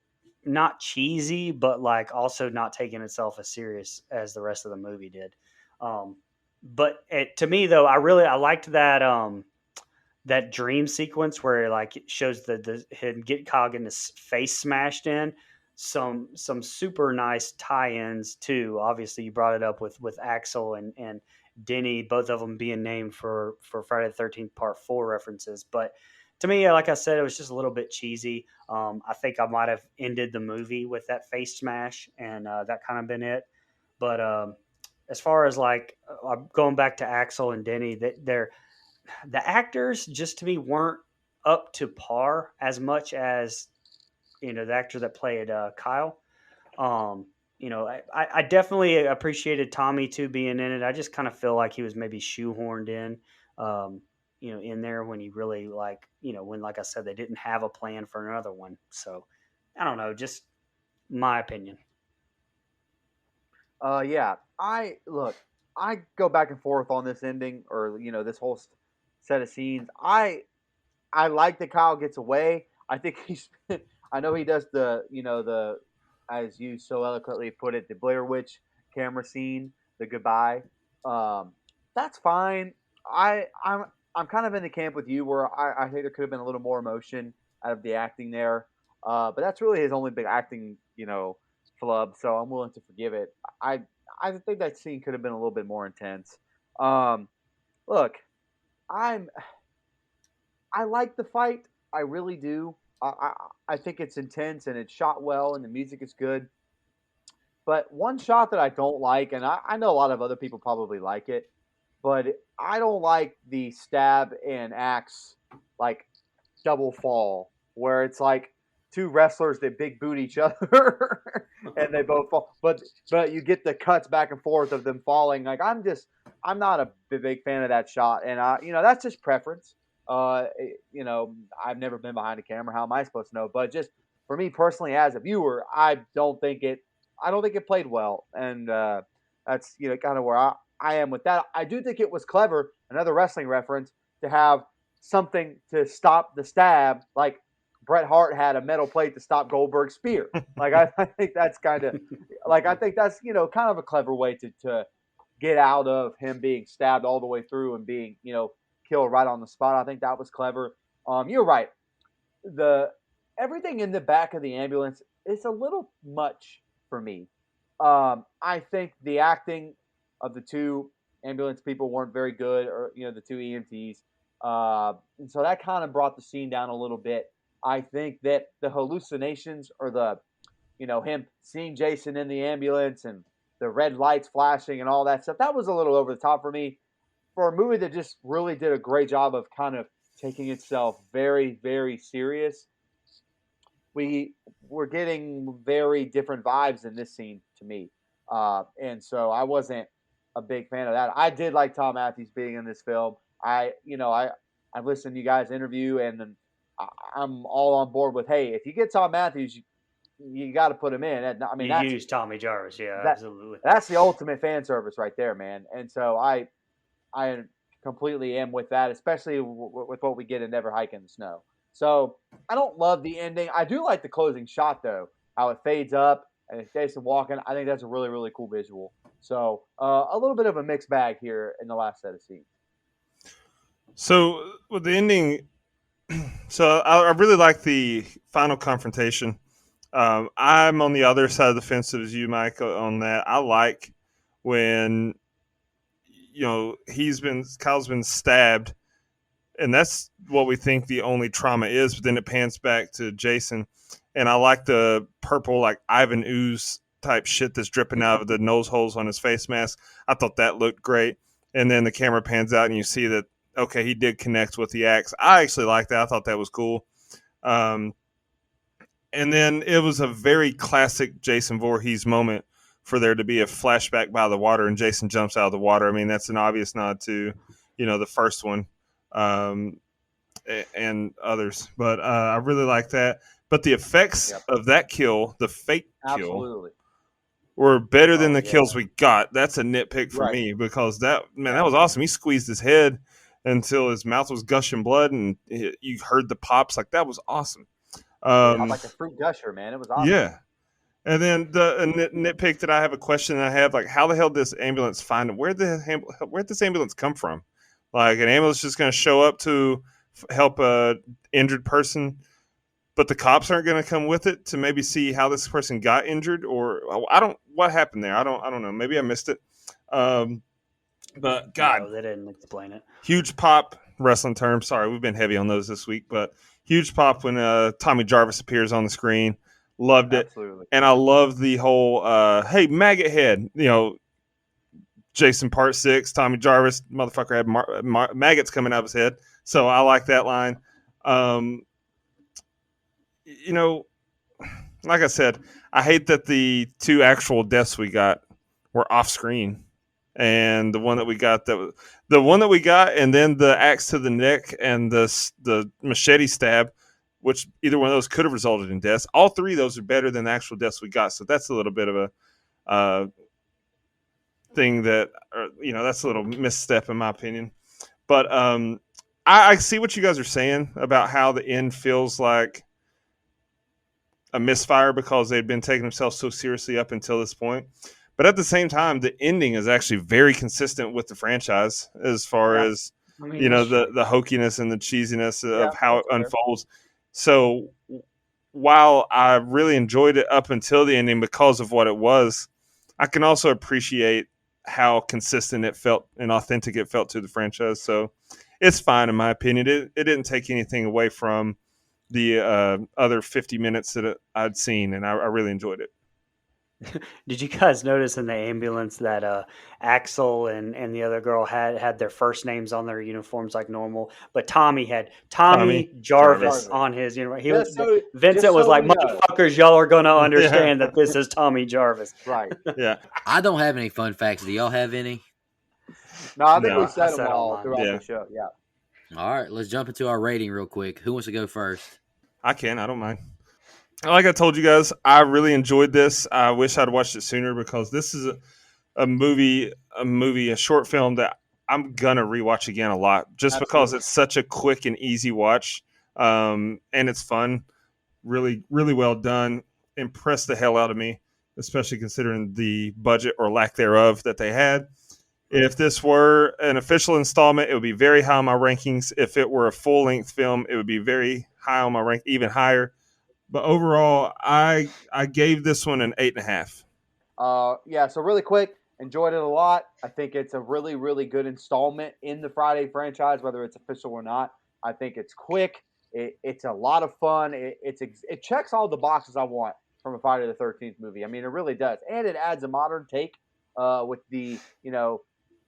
not cheesy, but like also not taking itself as serious as the rest of the movie did. But to me though, I liked that dream sequence where like it shows him get Kyle getting his face smashed in. Some super nice tie-ins too. Obviously, you brought it up with Axel and Denny, both of them being named for Friday the 13th Part 4 references. But to me, like I said, it was just a little bit cheesy. I think I might have ended the movie with that face smash, and that kind of been it. But as far as like going back to Axel and Denny, the actors just to me weren't up to par as much as the actor that played Kyle. I definitely appreciated Tommy too being in it. I just kind of feel like he was maybe shoehorned in, in there when he really when, like I said, they didn't have a plan for another one. So I don't know, just my opinion. Yeah, I go back and forth on this ending, or this whole set of scenes. I like that Kyle gets away. I think he's. I know he does the as you so eloquently put it, the Blair Witch camera scene, the goodbye. That's fine. I'm kind of in the camp with you where I think there could have been a little more emotion out of the acting there. But that's really his only big acting flub, so I'm willing to forgive it. I I think that scene could have been a little bit more intense. Look, I'm I like the fight. I really do. I think it's intense and it's shot well and the music is good. But one shot that I don't like, and I know a lot of other people probably like it, but I don't like the stab and axe like double fall where it's like two wrestlers that big boot each other and they both fall. But you get the cuts back and forth of them falling. Like I'm not a big fan of that shot, and that's just preference. I've never been behind a camera. How am I supposed to know? But just for me personally, as a viewer, I don't think it played well, and that's kind of where I am with that. I do think it was clever. Another wrestling reference to have something to stop the stab, like Bret Hart had a metal plate to stop Goldberg's spear. Like I think that's kind of kind of a clever way to get out of him being stabbed all the way through and being killed right on the spot. I think that was clever. You're right. The everything in the back of the ambulance is a little much for me. I think the acting of the two ambulance people weren't very good, or the two EMTs, and so that kind of brought the scene down a little bit. I think that the hallucinations, or the him seeing Jason in the ambulance and the red lights flashing and all that stuff, that was a little over the top for me. For a movie that just really did a great job of kind of taking itself very, very serious, we're getting very different vibes in this scene to me, and so I wasn't a big fan of that. I did like Tom Matthews being in this film. I've listened to you guys interview, and I'm all on board with, hey, if you get Tom Matthews, you got to put him in. I mean, you use Tommy Jarvis, absolutely. That's the ultimate fan service right there, man. And so I completely am with that, especially with what we get in Never Hike in the Snow. So I don't love the ending. I do like the closing shot, though, how it fades up and it's Jason walking. I think that's a really, really cool visual. So a little bit of a mixed bag here in the last set of scenes. So with the ending, so I really like the final confrontation. I'm on the other side of the fence as you, Mike, on that. I like when Kyle's been stabbed, and that's what we think the only trauma is, but then it pans back to Jason, and I like the purple, like Ivan ooze type shit that's dripping out of the nose holes on his face mask. I thought that looked great, and then the camera pans out and you see that, okay, he did connect with the axe. I actually liked that. I thought that was cool. And then it was a very classic Jason Voorhees moment for there to be a flashback by the water and Jason jumps out of the water. I mean, that's an obvious nod to, the first one and others. But I really like that. But the effects of that kill, the fake kill, were better than the kills we got. That's a nitpick for me because that was awesome. He squeezed his head until his mouth was gushing blood and you heard the pops. Like, that was awesome. Like a fruit gusher, man. It was awesome. Yeah. And then the nitpick that I have a question I have, like, how the hell does ambulance find him? Where'd this ambulance come from? Like, an ambulance just going to show up to help a injured person, but the cops aren't going to come with it to maybe see how this person got injured, or what happened there? I don't know. Maybe I missed it. But God, no, they didn't explain it. Huge pop, wrestling term. Sorry, we've been heavy on those this week, but huge pop when Tommy Jarvis appears on the screen. Loved it. Absolutely. And I love the whole, hey, maggot head, Jason Part 6, Tommy Jarvis, motherfucker had maggots coming out of his head. So I like that line. like I said, I hate that the 2 actual deaths we got were off screen, and the one that we got and then the axe to the neck and the machete stab, which either one of those could have resulted in deaths. All 3 of those are better than the actual deaths we got. So that's a little bit of a thing that, that's a little misstep in my opinion. But I see what you guys are saying about how the end feels like a misfire because they'd been taking themselves so seriously up until this point. But at the same time, the ending is actually very consistent with the franchise as far as the hokiness and the cheesiness of how it unfolds. So while I really enjoyed it up until the ending because of what it was, I can also appreciate how consistent it felt and authentic it felt to the franchise. So it's fine in my opinion. It didn't take anything away from the other 50 minutes that I'd seen, and I really enjoyed it. Did you guys notice in the ambulance that Axel and the other girl had their first names on their uniforms like normal, but Tommy had Tommy Jarvis on his uniform. Vincent was like, "Motherfuckers, y'all are gonna understand that this is Tommy Jarvis." Right. Yeah. I don't have any fun facts. Do y'all have any? No, I think we said them all throughout the show. Yeah. All right, let's jump into our rating real quick. Who wants to go first? I can. I don't mind. Like I told you guys, I really enjoyed this. I wish I'd watched it sooner because this is a short film that I'm gonna rewatch again a lot, just because it's such a quick and easy watch, and it's fun. Really, really well done. Impressed the hell out of me, especially considering the budget or lack thereof that they had. If this were an official installment, it would be very high on my rankings. If it were a full-length film, it would be very high on my rank, even higher. But overall, I gave this one an 8.5. Yeah, so really quick, enjoyed it a lot. I think it's a really, really good installment in the Friday franchise, whether it's official or not. I think it's quick. It's a lot of fun. It checks all the boxes I want from a Friday the 13th movie. I mean, it really does. And it adds a modern take with the,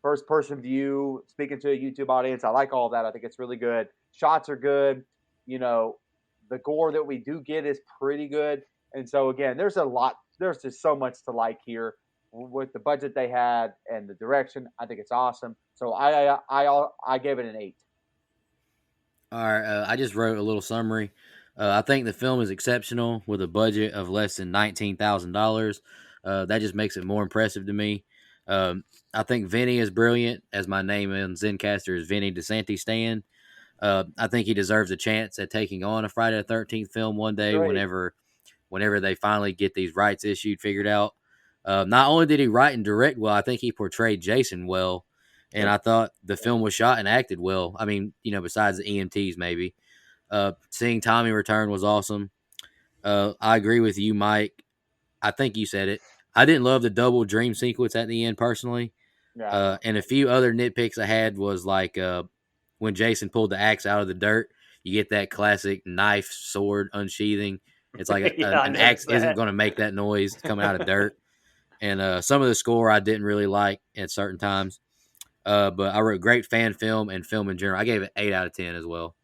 first-person view, speaking to a YouTube audience. I like all that. I think it's really good. Shots are good. The gore that we do get is pretty good. And so, again, there's just so much to like here with the budget they had and the direction. I think it's awesome. So I gave it an 8. All right, I just wrote a little summary. I think the film is exceptional with a budget of less than $19,000. That just makes it more impressive to me. I think Vinny is brilliant, as my name in Zencastr is Vinny Disante Stan. I think he deserves a chance at taking on a Friday the 13th film one day. Great. Whenever they finally get these rights figured out. Not only did he write and direct well, I think he portrayed Jason well. And I thought the film was shot and acted well. I mean, besides the EMTs maybe. Seeing Tommy return was awesome. I agree with you, Mike. I think you said it. I didn't love the double dream sequence at the end personally. Yeah. And a few other nitpicks I had was like when Jason pulled the axe out of the dirt, you get that classic knife sword unsheathing. It's like an axe isn't going to make that noise coming out of dirt. And some of the score I didn't really like at certain times. But I wrote great fan film and film in general. I gave it 8 out of 10 as well.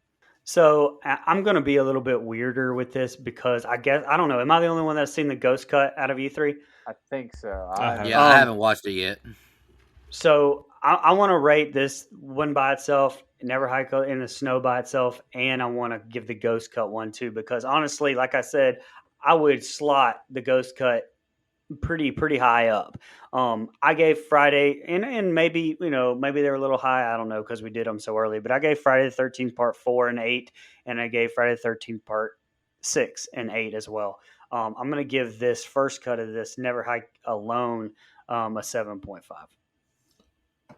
So I'm going to be a little bit weirder with this because I don't know. Am I the only one that's seen the ghost cut out of you three? I think so. I haven't watched it yet. So I want to rate this one by itself, Never Hike in the Snow by itself, and I want to give the ghost cut one too because honestly, like I said, I would slot the ghost cut pretty high up. I gave Friday, and maybe maybe they're a little high. I don't know because we did them so early, but I gave Friday the 13th Part 4 an 8, and I gave Friday the 13th Part 6 an 8 as well. I'm going to give this first cut of this Never Hike Alone a 7.5.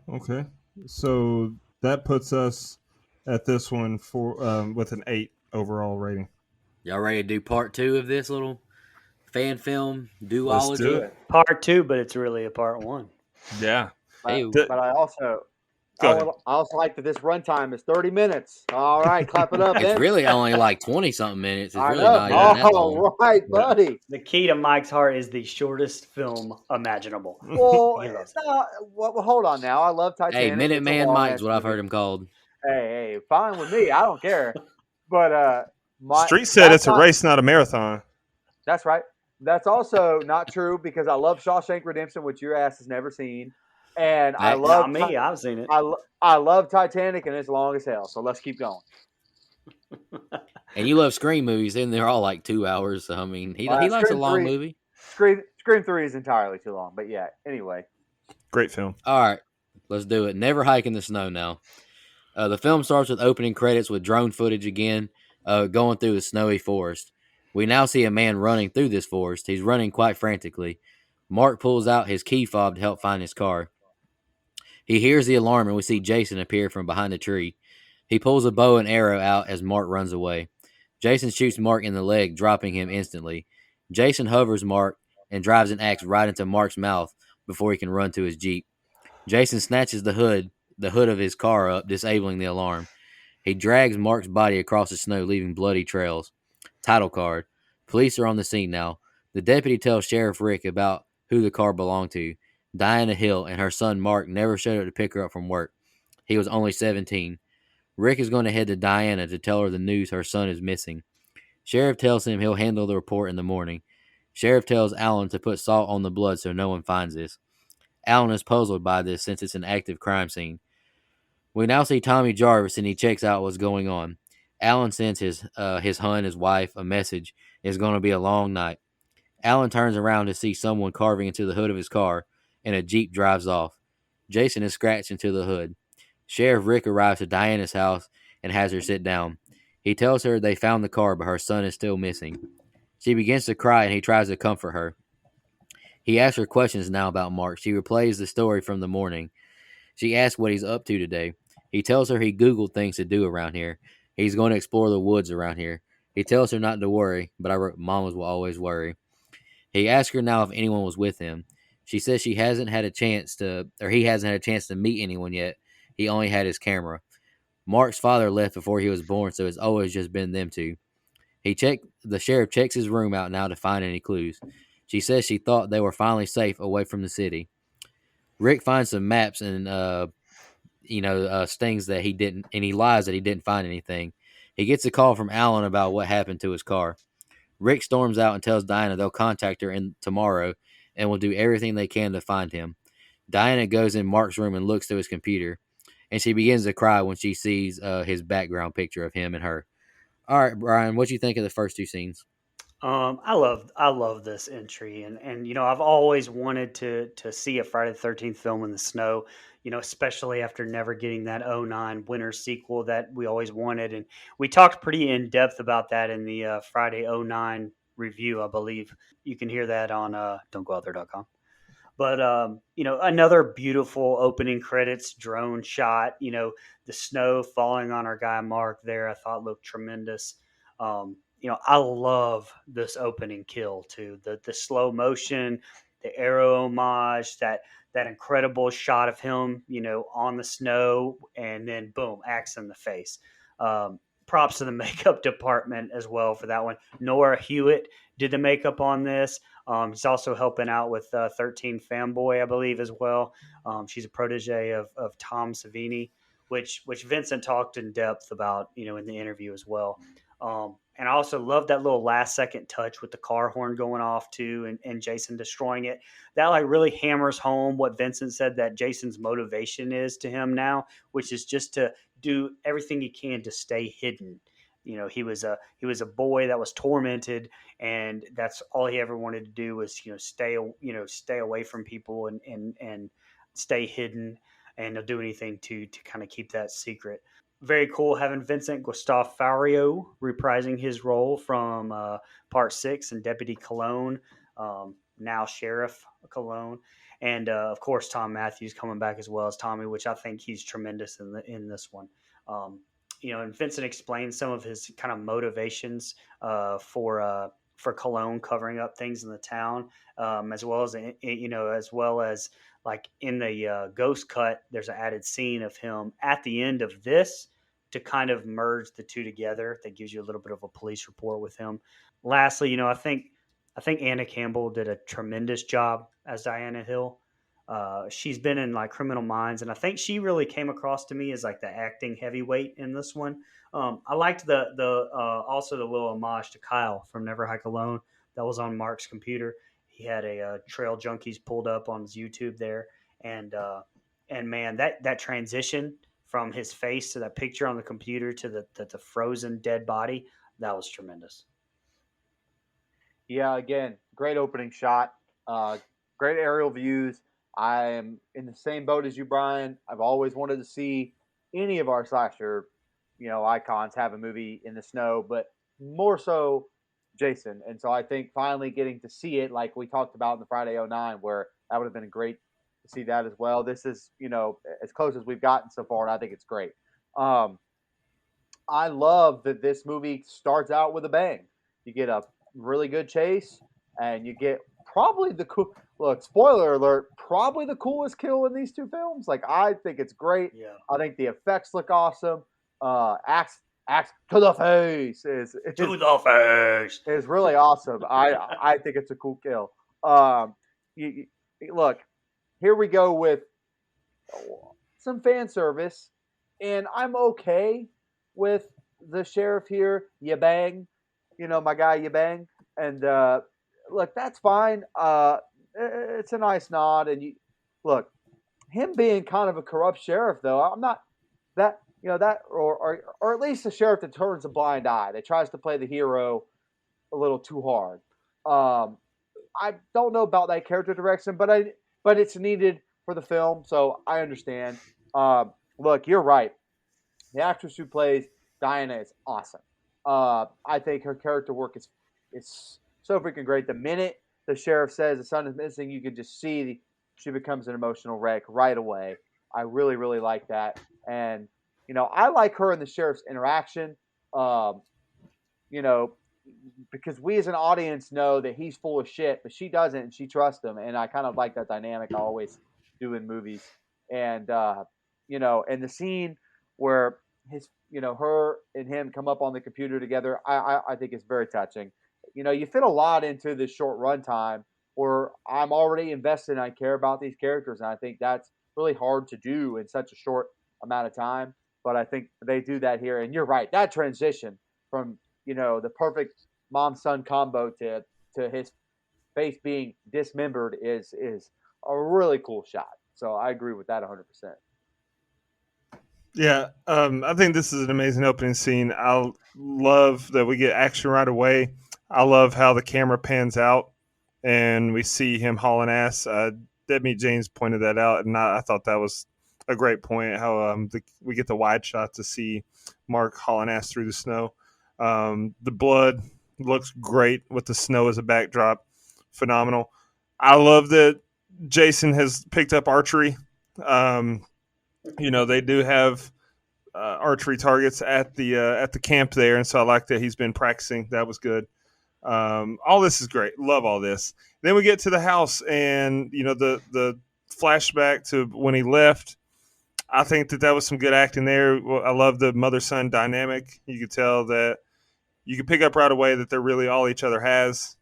Okay, so that puts us at this one with an 8 overall rating. Y'all ready to do part 2 of this little fan film duology? Let's do it. Part 2, but it's really a part 1. Yeah. But I also like that this runtime is 30 minutes. All right, clap it up. It's really only like 20-something minutes. It's really not even that long. All right, buddy. The key to Mike's heart is the shortest film imaginable. Well, it's not. Well, hold on now. I love Titanic. Hey, Minuteman Mike's what I've heard him called. Hey, fine with me. I don't care. But Street said it's a race, not a marathon. That's right. That's also not true because I love Shawshank Redemption, which your ass has never seen, and I Facts. love Not me. I've seen it. I love Titanic, and it's long as hell. So let's keep going. And you love Scream movies, and they're all like 2 hours. So, I mean, he likes a Scream long 3, movie. Scream 3 is entirely too long. But yeah, anyway. Great film. All right, let's do it. Never hike in the snow now. The film starts with opening credits with drone footage again, going through the snowy forest. We now see a man running through this forest. He's running quite frantically. Mark pulls out his key fob to help find his car. He hears the alarm, and we see Jason appear from behind a tree. He pulls a bow and arrow out as Mark runs away. Jason shoots Mark in the leg, dropping him instantly. Jason hovers Mark and drives an axe right into Mark's mouth before he can run to his Jeep. Jason snatches the hood of his car up, disabling the alarm. He drags Mark's body across the snow, leaving bloody trails. Title card. Police are on the scene now. The deputy tells Sheriff Rick about who the car belonged to. Diana Hill and her son Mark never showed up to pick her up from work. He was only 17. Rick is going to head to Diana to tell her the news her son is missing. Sheriff tells him he'll handle the report in the morning. Sheriff tells Alan to put salt on the blood so no one finds this. Alan is puzzled by this since it's an active crime scene. We now see Tommy Jarvis and he checks out what's going on. Alan sends his hun, his wife, a message. It's going to be a long night. Alan turns around to see someone carving into the hood of his car, and a Jeep drives off. Jason is scratched into the hood. Sheriff Rick arrives at Diana's house and has her sit down. He tells her they found the car, but her son is still missing. She begins to cry, and he tries to comfort her. He asks her questions now about Mark. She replays the story from the morning. She asks what he's up to today. He tells her he Googled things to do around here. He's going to explore the woods around here. He tells her not to worry, but I wrote, mamas will always worry. He asks her now if anyone was with him. She says he hasn't had a chance to meet anyone yet. He only had his camera. Mark's father left before he was born, so it's always just been them two. The sheriff checks his room out now to find any clues. She says she thought they were finally safe away from the city. Rick finds some maps and things that he didn't, and he lies that he didn't find anything. He gets a call from Alan about what happened to his car. Rick storms out and tells Diana they'll contact her tomorrow and will do everything they can to find him. Diana goes in Mark's room and looks through his computer, and she begins to cry when she sees his background picture of him and her. All right, Brian, what do you think of the first two scenes? I love this entry, and I've always wanted to see a Friday the 13th film in the snow. Especially after never getting that '09 winter sequel that we always wanted, and we talked pretty in depth about that in the Friday '09 review. I believe you can hear that on don'tgoouthere.com. But another beautiful opening credits drone shot. The snow falling on our guy Mark there, I thought looked tremendous. I love this opening kill too. The slow motion, the arrow homage, that incredible shot of him, on the snow, and then boom, axe in the face. Props to the makeup department as well for that one. Nora Hewitt did the makeup on this. He's also helping out with 13 Fanboy, I believe, as well. She's a protege of Tom Savini, which Vincent talked in depth about, in the interview as well. And I also love that little last second touch with the car horn going off too, and Jason destroying it. That like really hammers home what Vincent said that Jason's motivation is to him now, which is just to do everything he can to stay hidden. He was a boy that was tormented, and that's all he ever wanted to do was stay away from people and stay hidden, and he'll do anything to kind of keep that secret. Very cool having Vincent Gustafaro reprising his role from Part 6 and Deputy Cologne, now Sheriff Cologne. And, of course, Tom Matthews coming back as well as Tommy, which I think he's tremendous in this one. And Vincent explains some of his kind of motivations for Cologne covering up things in the town, as well as like in the ghost cut, there's an added scene of him at the end of this to kind of merge the two together. That gives you a little bit of a police report with him. Lastly, I think Anna Campbell did a tremendous job as Diana Hill. She's been in like Criminal Minds, and I think she really came across to me as like the acting heavyweight in this one. I liked the also the little homage to Kyle from Never Hike Alone, that was on Mark's computer. He had a Trail Junkies pulled up on his YouTube there, and man, that transition from his face to that picture on the computer to the frozen dead body, that was tremendous. Yeah, again, great opening shot. Great aerial views. I am in the same boat as you, Brian. I've always wanted to see any of our slasher, icons have a movie in the snow, but more so Jason. And so I think finally getting to see it, like we talked about in the Friday '09, where that would have been great to see that as well. This is, as close as we've gotten so far, and I think it's great. I love that this movie starts out with a bang. You get a really good chase, and you get probably the cool. Look, spoiler alert! Probably the coolest kill in these two films. Like, I think it's great. Yeah. I think the effects look awesome. Axe to the face To the face is really awesome. I think it's a cool kill. Look, here we go with some fan service, and I'm okay with the sheriff here. You bang, my guy. You bang, and look, that's fine. It's a nice nod, and look, him being kind of a corrupt sheriff, though. I'm not that or at least a sheriff that turns a blind eye, that tries to play the hero a little too hard. I don't know about that character direction, but it's needed for the film, so I understand. Look, you're right. The actress who plays Diana is awesome. I think her character work is so freaking great. The minute the sheriff says the son is missing, you can just see she becomes an emotional wreck right away. I really, really like that. And, I like her and the sheriff's interaction, because we as an audience know that he's full of shit, but she doesn't, and she trusts him. And I kind of like that dynamic. I always do in movies. And, and the scene where her and him come up on the computer together, I think it's very touching. You fit a lot into this short runtime where I'm already invested and I care about these characters. And I think that's really hard to do in such a short amount of time. But I think they do that here. And you're right. That transition from, the perfect mom-son combo to his face being dismembered is a really cool shot. So I agree with that 100%. Yeah, I think this is an amazing opening scene. I love that we get action right away. I love how the camera pans out and we see him hauling ass. Debbie James pointed that out, and I thought that was a great point, how we get the wide shot to see Mark hauling ass through the snow. The blood looks great with the snow as a backdrop. Phenomenal. I love that Jason has picked up archery. They do have archery targets at the camp there, and so I like that he's been practicing. That was good. All this is great. Love all this. Then we get to the house, and the flashback to when he left. I think that was some good acting there. I love the mother-son dynamic. You could tell that you could pick up right away that they're really all each other has.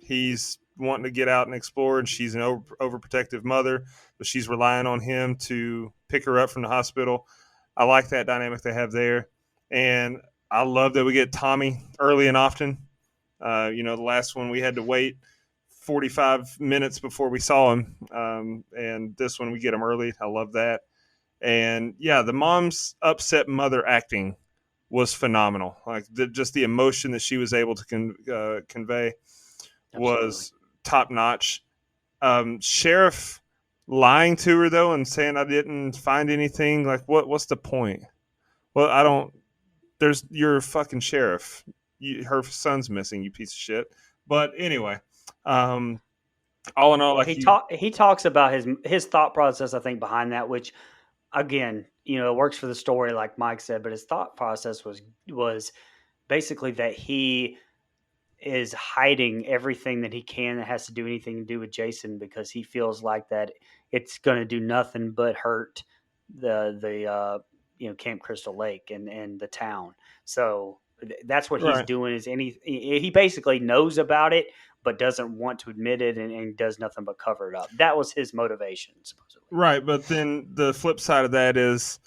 He's wanting to get out and explore, and she's an overprotective mother, but she's relying on him to pick her up from the hospital. I like that dynamic they have there. And I love that we get Tommy early and often. The last one we had to wait 45 minutes before we saw him. And this one we get him early. I love that. And yeah, the mom's upset mother acting was phenomenal. Like just the emotion that she was able to convey was top notch. Sheriff lying to her though and saying I didn't find anything. Like what's the point? Well, you're a fucking sheriff. Her son's missing, you piece of shit. But anyway, all in all, like he talks about his thought process, I think, behind that, which again, it works for the story, like Mike said, but his thought process was basically that he is hiding everything that he can that has to do anything to do with Jason, because he feels like that it's going to do nothing but hurt the Camp Crystal Lake and the town. So that's what he's doing. He basically knows about it, but doesn't want to admit it and does nothing but cover it up. That was his motivation, supposedly. Right, but then the flip side of that is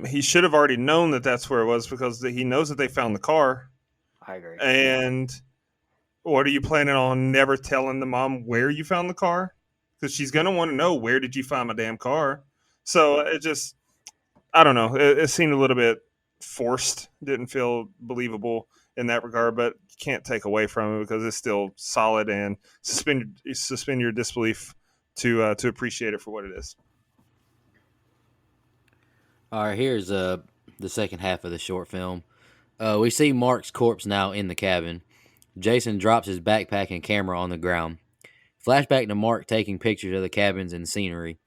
he should have already known that that's where it was, because he knows that they found the car. I agree. And What are you planning on never telling the mom where you found the car? Because she's gonna want to know, where did you find my damn car? So it just, I don't know. It seemed a little bit forced. Didn't feel believable in that regard, but you can't take away from it because it's still solid, and suspend your disbelief to appreciate it for what it is. All right, here's the second half of the short film. We see Mark's corpse now in the cabin. Jason drops his backpack and camera on the ground. Flashback to Mark taking pictures of the cabins and scenery.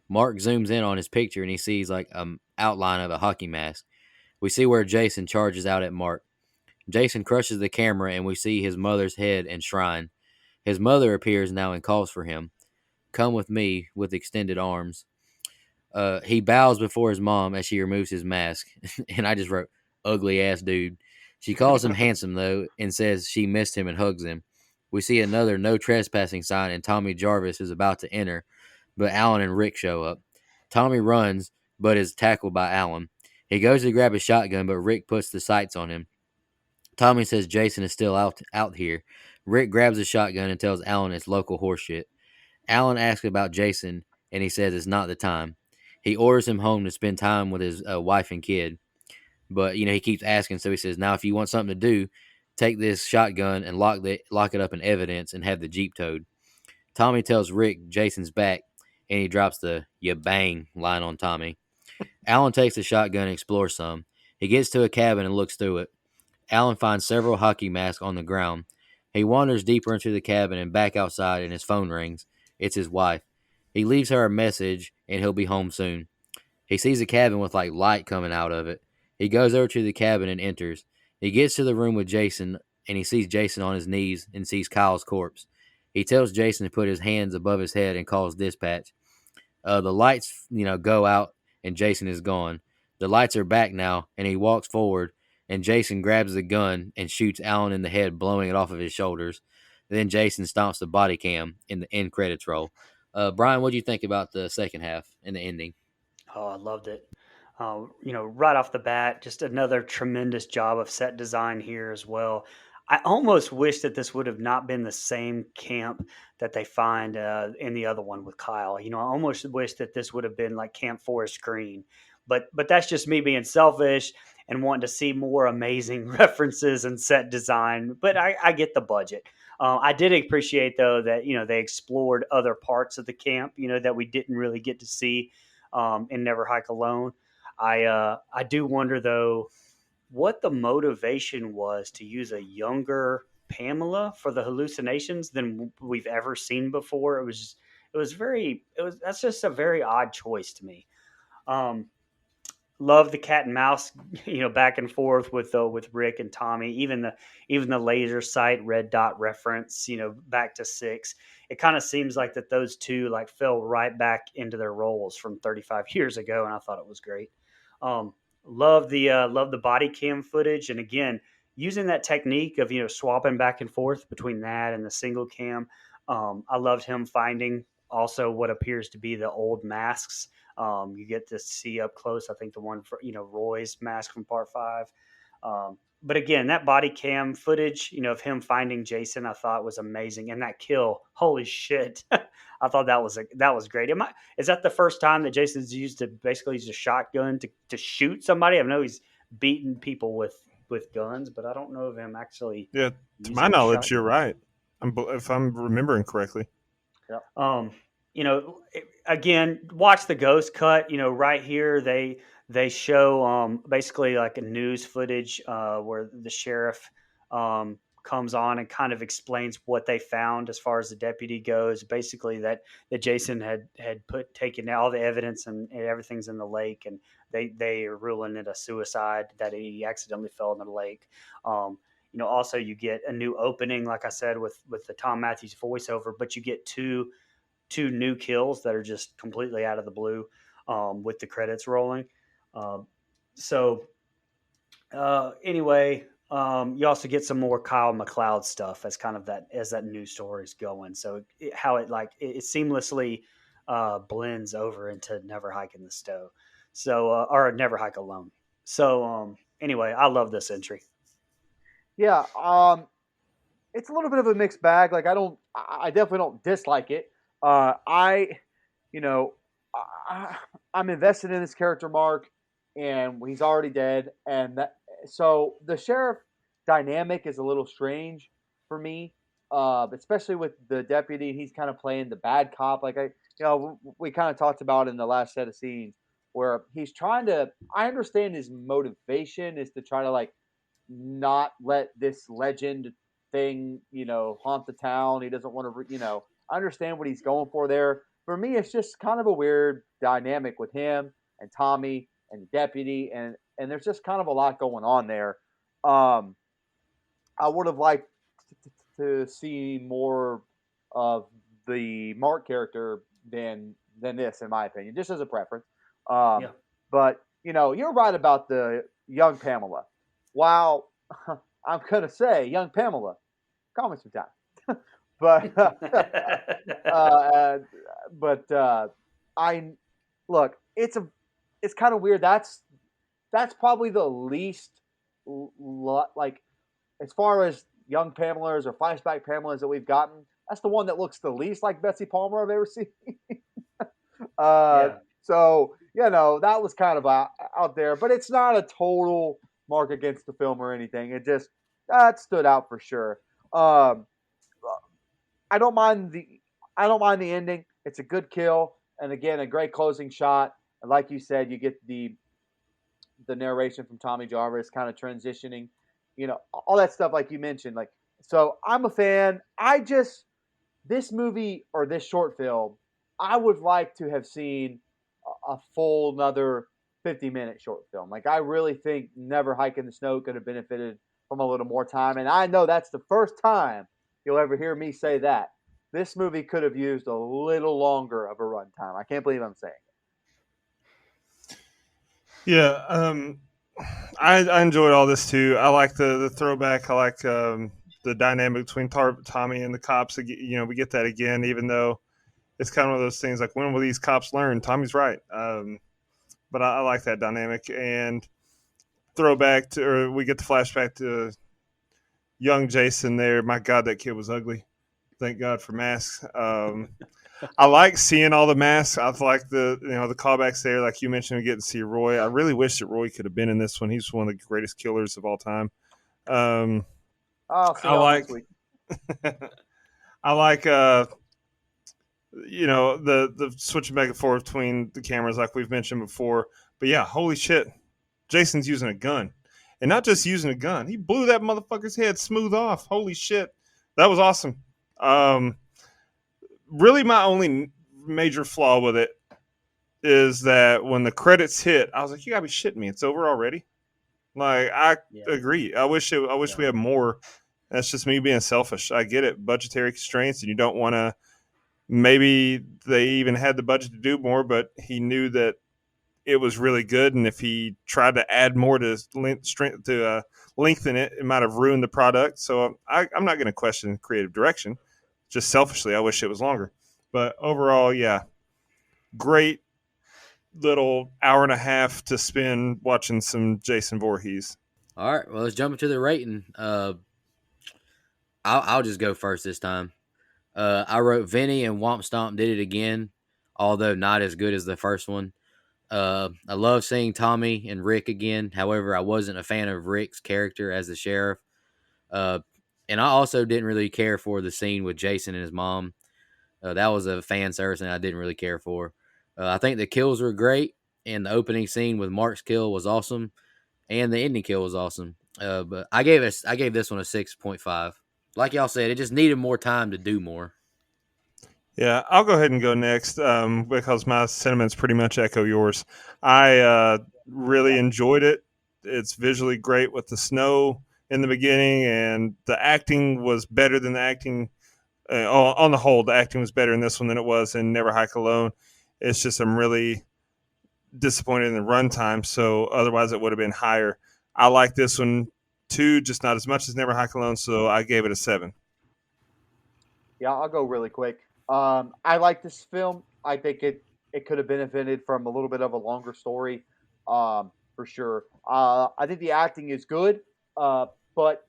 Mark zooms in on his picture and he sees like an outline of a hockey mask. We see where Jason charges out at Mark. Jason crushes the camera and we see his mother's head and shrine. His mother appears now and calls for him. Come with me, with extended arms. He bows before his mom as she removes his mask. And I just wrote, ugly ass dude. She calls him handsome, though, and says she missed him and hugs him. We see another no trespassing sign, and Tommy Jarvis is about to enter, but Alan and Rick show up. Tommy runs, but is tackled by Alan. He goes to grab a shotgun, but Rick puts the sights on him. Tommy says Jason is still out here. Rick grabs a shotgun and tells Alan it's local horseshit. Alan asks about Jason, and he says it's not the time. He orders him home to spend time with his wife and kid. But, he keeps asking, so he says, now if you want something to do, take this shotgun and lock it up in evidence and have the Jeep towed. Tommy tells Rick Jason's back, and he drops the "ya bang" line on Tommy. Alan takes the shotgun and explores some. He gets to a cabin and looks through it. Alan finds several hockey masks on the ground. He wanders deeper into the cabin and back outside, and his phone rings. It's his wife. He leaves her a message, and he'll be home soon. He sees a cabin with like light coming out of it. He goes over to the cabin and enters. He gets to the room with Jason, and he sees Jason on his knees and sees Kyle's corpse. He tells Jason to put his hands above his head and calls dispatch. The lights, go out, and Jason is gone. The lights are back now, and he walks forward, and Jason grabs the gun and shoots Alan in the head, blowing it off of his shoulders. Then Jason stomps the body cam in the end credits roll. Brian, what do you think about the second half and the ending? Oh, I loved it. Right off the bat, just another tremendous job of set design here as well. I almost wish that this would have not been the same camp that they find in the other one with Kyle. I almost wish that this would have been like Camp Forest Green, but that's just me being selfish and wanting to see more amazing references and set design. But I get the budget. I did appreciate though that they explored other parts of the camp that we didn't really get to see in Never Hike Alone. I do wonder though what the motivation was to use a younger Pamela for the hallucinations than we've ever seen before. That's just a very odd choice to me. Love the cat and mouse, back and forth with Rick and Tommy. Even the laser sight red dot reference, back to 6. It kind of seems like that those two like fell right back into their roles from 35 years ago, and I thought it was great. Love the body cam footage, and again using that technique of swapping back and forth between that and the single cam. I loved him finding also what appears to be the old masks. You get to see up close, I think the one for Roy's mask from Part 5. But again, that body cam footage, of him finding Jason, I thought was amazing, and that kill, holy shit! I thought that was great. Is that the first time that Jason's used a shotgun to shoot somebody? I know he's beaten people with guns, but I don't know of him actually. Yeah, to my knowledge, you're right. If I'm remembering correctly. Yeah. Again, watch the ghost cut. Right here they show basically like a news footage where the sheriff comes on and kind of explains what they found as far as the deputy goes. Basically that Jason had taken all the evidence and everything's in the lake, and they are ruling it a suicide, that he accidentally fell in the lake. Also you get a new opening, like I said, with the Tom Matthews voiceover, but you get two new kills that are just completely out of the blue with the credits rolling. Anyway, you also get some more Kyle MacLeod stuff as kind of as that news story is going. So it seamlessly blends over into Never Hike in the Stowe. So, or Never Hike Alone. So, anyway, I love this entry. Yeah. it's a little bit of a mixed bag. Like I definitely don't dislike it. You know, I'm invested in this character, Mark, and he's already dead, and so the sheriff dynamic is a little strange for me, especially with the deputy. He's kind of playing the bad cop, like we kind of talked about in the last set of scenes where he's trying to. I understand his motivation is to try to like not let this legend thing, haunt the town. He doesn't want to, I understand what he's going for there. For me, it's just kind of a weird dynamic with him and Tommy and the deputy, and there's just kind of a lot going on there. I would have liked to see more of the Mark character than this, in my opinion, just as a preference. Yeah. But you're right about the young Pamela. While I'm gonna say young Pamela, call me sometime. but I look, it's kind of weird. That's probably the least like as far as young Pamelas or flashback Pamelas that we've gotten. That's the one that looks the least like Betsy Palmer I've ever seen. Yeah. So that was kind of out there, but it's not a total mark against the film or anything. It just that stood out for sure. I don't mind the ending. It's a good kill, and again, a great closing shot. And like you said, you get the narration from Tommy Jarvis, kind of transitioning, all that stuff like you mentioned. Like, so I'm a fan. This movie or this short film, I would like to have seen a full another 50-minute short film. Like, I really think Never Hike in the Snow could have benefited from a little more time. And I know that's the first time you'll ever hear me say that. This movie could have used a little longer of a runtime. I can't believe I'm saying it. Yeah, I enjoyed all this too. I like the throwback. I like the dynamic between Tommy and the cops. We get that again, even though it's kind of one of those things like, when will these cops learn? Tommy's right. But I like that dynamic. And throwback to, or we get the flashback to young Jason there. My God, that kid was ugly. Thank God for masks. I like seeing all the masks. I like the callbacks there. Like you mentioned, we get to see Roy. I really wish that Roy could have been in this one. He's one of the greatest killers of all time. I'll see y'all next week. I like the switching back and forth between the cameras, like we've mentioned before. But yeah, holy shit, Jason's using a gun, and not just using a gun. He blew that motherfucker's head smooth off. Holy shit, that was awesome. Really, my only major flaw with it is that when the credits hit, I was like, "You gotta be shitting me! It's over already." Like, I agree. I wish we had more. That's just me being selfish. I get it, budgetary constraints, and you don't want to. Maybe they even had the budget to do more, but he knew that it was really good, and if he tried to add more to lengthen it, it might have ruined the product. So I'm not going to question creative direction. Just selfishly, I wish it was longer. But overall, yeah, great little hour and a half to spend watching some Jason Voorhees. All right, well, let's jump into the rating. I'll just go first this time. I wrote Vinny and Womp Stomp did it again, although not as good as the first one. I love seeing Tommy and Rick again. However, I wasn't a fan of Rick's character as the sheriff. And I also didn't really care for the scene with Jason and his mom. That was a fan service, and I didn't really care for. I think the kills were great, and the opening scene with Mark's kill was awesome, and the ending kill was awesome. But I gave this one a 6.5. Like y'all said, it just needed more time to do more. Yeah, I'll go ahead and go next because my sentiments pretty much echo yours. I really enjoyed it. It's visually great with the snow in the beginning, and the acting was better than the acting. On the whole, the acting was better in this one than it was in Never Hike Alone. It's just I'm really disappointed in the runtime, so otherwise it would have been higher. I like this one too, just not as much as Never Hike Alone, so I gave it a 7. Yeah, I'll go really quick. I like this film. I think it could have benefited from a little bit of a longer story, for sure. I think the acting is good, but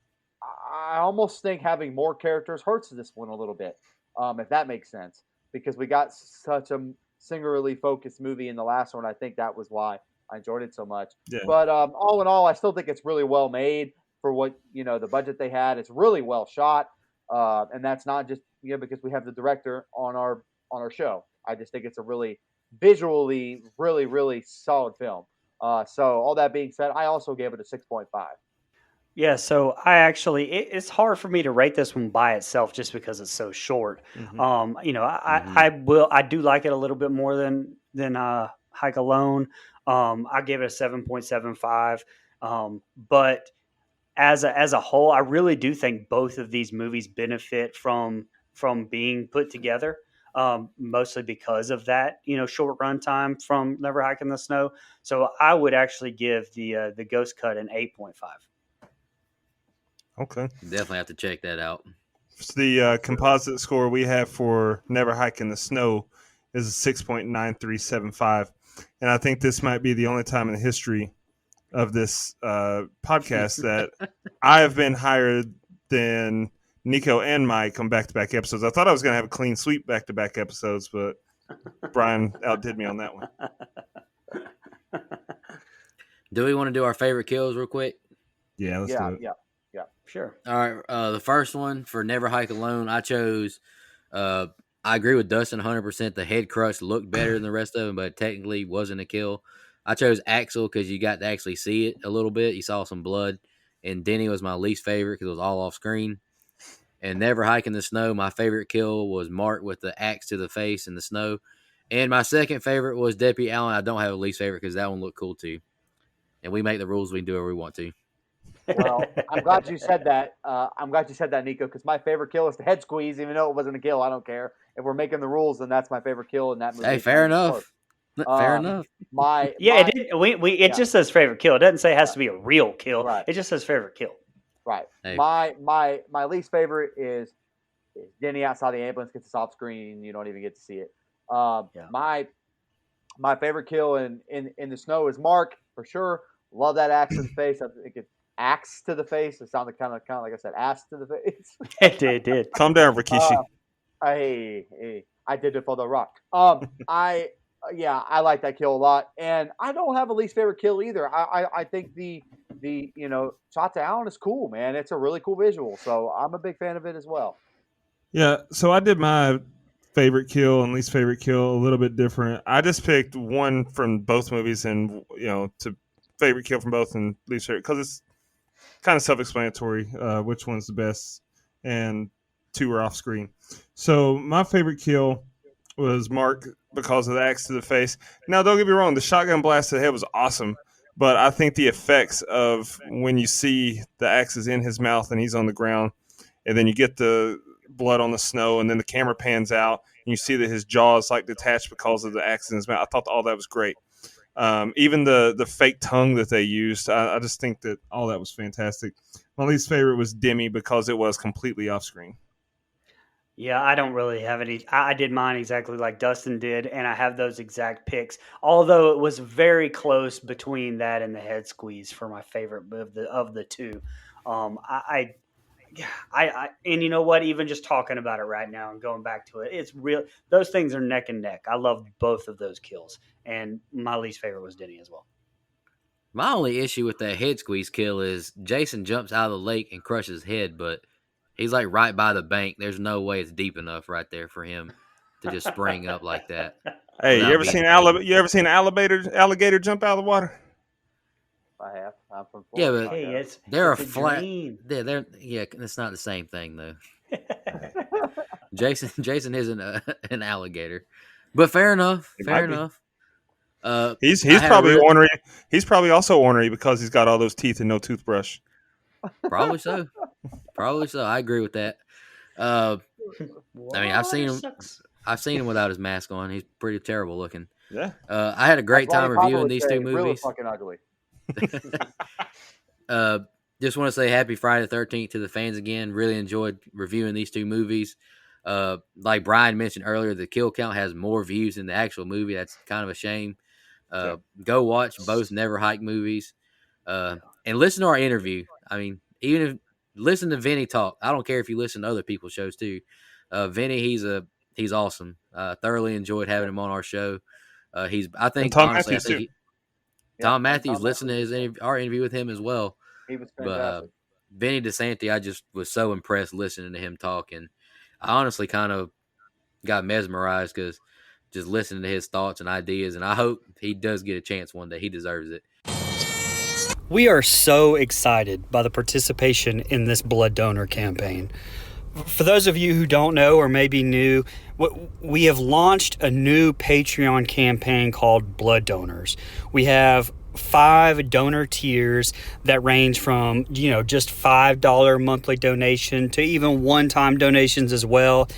I almost think having more characters hurts this one a little bit, if that makes sense, because we got such a singularly focused movie in the last one. I think that was why I enjoyed it so much. Yeah. But all in all, I still think it's really well made for what the budget they had. It's really well shot, and that's not just because we have the director on our show. I just think it's a really visually really solid film. So all that being said, I also gave it a 6.5. Yeah, so I actually it's hard for me to rate this one by itself just because it's so short. I do like it a little bit more than Hike Alone. I gave it a 7.75. But as a whole, I really do think both of these movies benefit from being put together. Mostly because of that, short run time from Never Hike in the Snow. So I would actually give the Ghost Cut an 8.5. Okay. Definitely have to check that out. The composite score we have for Never Hike in the Snow is a 6.9375. And I think this might be the only time in the history of this podcast that I have been higher than Nico and Mike on back-to-back episodes. I thought I was going to have a clean sweep back-to-back episodes, but Brian outdid me on that one. Do we want to do our favorite kills real quick? Yeah, let's do it. Yeah. Sure. All right. The first one for Never Hike Alone, I chose. I agree with Dustin 100%. The head crush looked better than the rest of them, but technically wasn't a kill. I chose Axel because you got to actually see it a little bit. You saw some blood. And Denny was my least favorite because it was all off screen. And Never Hike in the Snow, my favorite kill was Mark with the axe to the face in the snow. And my second favorite was Deputy Allen. I don't have a least favorite because that one looked cool too. And we make the rules. We can do whatever we want to. Well, I'm glad you said that. Nico, because my favorite kill is the head squeeze, even though it wasn't a kill. I don't care. If we're making the rules, then that's my favorite kill in that movie. Hey, fair enough. Fair enough. It just says favorite kill. It doesn't say it has to be a real kill. Right. It just says favorite kill. Right. Hey. My least favorite is Denny outside the ambulance gets us off screen. You don't even get to see it. My favorite kill in the snow is Mark for sure. Love that axe to the face. I think it's axe to the face. It sounded kind of like I said, ass to the face. It did. Calm down, Rikishi. I did it for the Rock. I like that kill a lot, and I don't have a least favorite kill either. I think the shot to Allen is cool, man. It's a really cool visual, so I'm a big fan of it as well. Yeah, so I did my favorite kill and least favorite kill a little bit different. I just picked one from both movies, and to favorite kill from both and least favorite because it's kind of self-explanatory which one's the best, and two are off screen. So my favorite kill was Mark because of the axe to the face. Now, don't get me wrong, the shotgun blast to the head was awesome, but I think the effects of when you see the axe is in his mouth and he's on the ground, and then you get the blood on the snow, and then the camera pans out, and you see that his jaw is like detached because of the axe in his mouth. I thought all that was great. Even the fake tongue that they used, I just think that all that was fantastic. My least favorite was Demi because it was completely off screen. Yeah, I don't really have any. I did mine exactly like Dustin did, and I have those exact picks. Although it was very close between that and the head squeeze for my favorite of the two. And you know what? Even just talking about it right now and going back to it, it's real. Those things are neck and neck. I love both of those kills, and my least favorite was Denny as well. My only issue with that head squeeze kill is Jason jumps out of the lake and crushes his head, but he's like right by the bank. There's no way it's deep enough right there for him to just spring up like that. Hey, you ever seen an alligator jump out of the water? I have. I'm from Florida. Yeah, but they're flat. It's not the same thing though. Jason isn't an alligator, but fair enough. Fair enough. He's probably ornery. He's probably also ornery because he's got all those teeth and no toothbrush. Probably so. I agree with that. I mean, I've seen him without his mask on. He's pretty terrible looking. Yeah. I had a great time reviewing these two movies. Really fucking ugly. Just want to say happy Friday the 13th to the fans again. Really enjoyed reviewing these two movies. Like Brian mentioned earlier, the kill count has more views than the actual movie. That's kind of a shame. Go watch both Never Hike movies and listen to our interview. I mean, even listen to Vinny talk. I don't care if you listen to other people's shows too. Vinny, he's awesome. Thoroughly enjoyed having him on our show. I And think Tom honestly, Matthews, too. Tom Matthews listened to our interview with him as well. He was But fantastic. Vinny Disante, I just was so impressed listening to him talk, and I honestly kind of got mesmerized because just listening to his thoughts and ideas, and I hope he does get a chance one day. He deserves it. We are so excited by the participation in this blood donor campaign. For those of you who don't know or maybe new, we have launched a new Patreon campaign called Blood Donors. We have 5 donor tiers that range from, just $5 monthly donation to even one-time donations as well.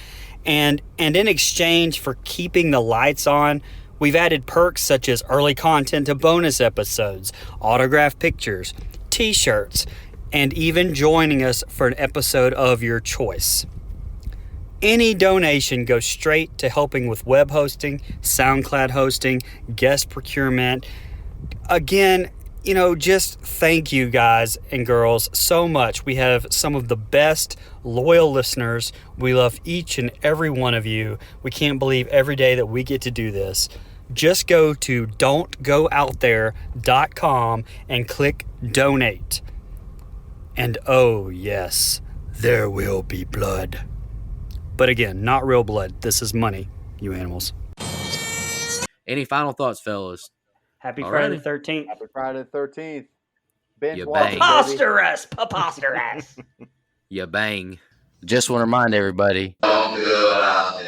And in exchange for keeping the lights on, we've added perks such as early content to bonus episodes, autographed pictures, t-shirts, and even joining us for an episode of your choice. Any donation goes straight to helping with web hosting, SoundCloud hosting, guest procurement. Again, just thank you guys and girls so much. We have some of the best loyal listeners. We love each and every one of you. We can't believe every day that we get to do this. Just go to don'tgoouthere.com and click donate. And oh yes, there will be blood. But again, not real blood. This is money, you animals. Any final thoughts, fellas? Happy All Friday righty. the 13th. Happy Friday the 13th. Binge You watching, bang. baby. Preposterous. You bang. Just want to remind everybody. Don't go out there.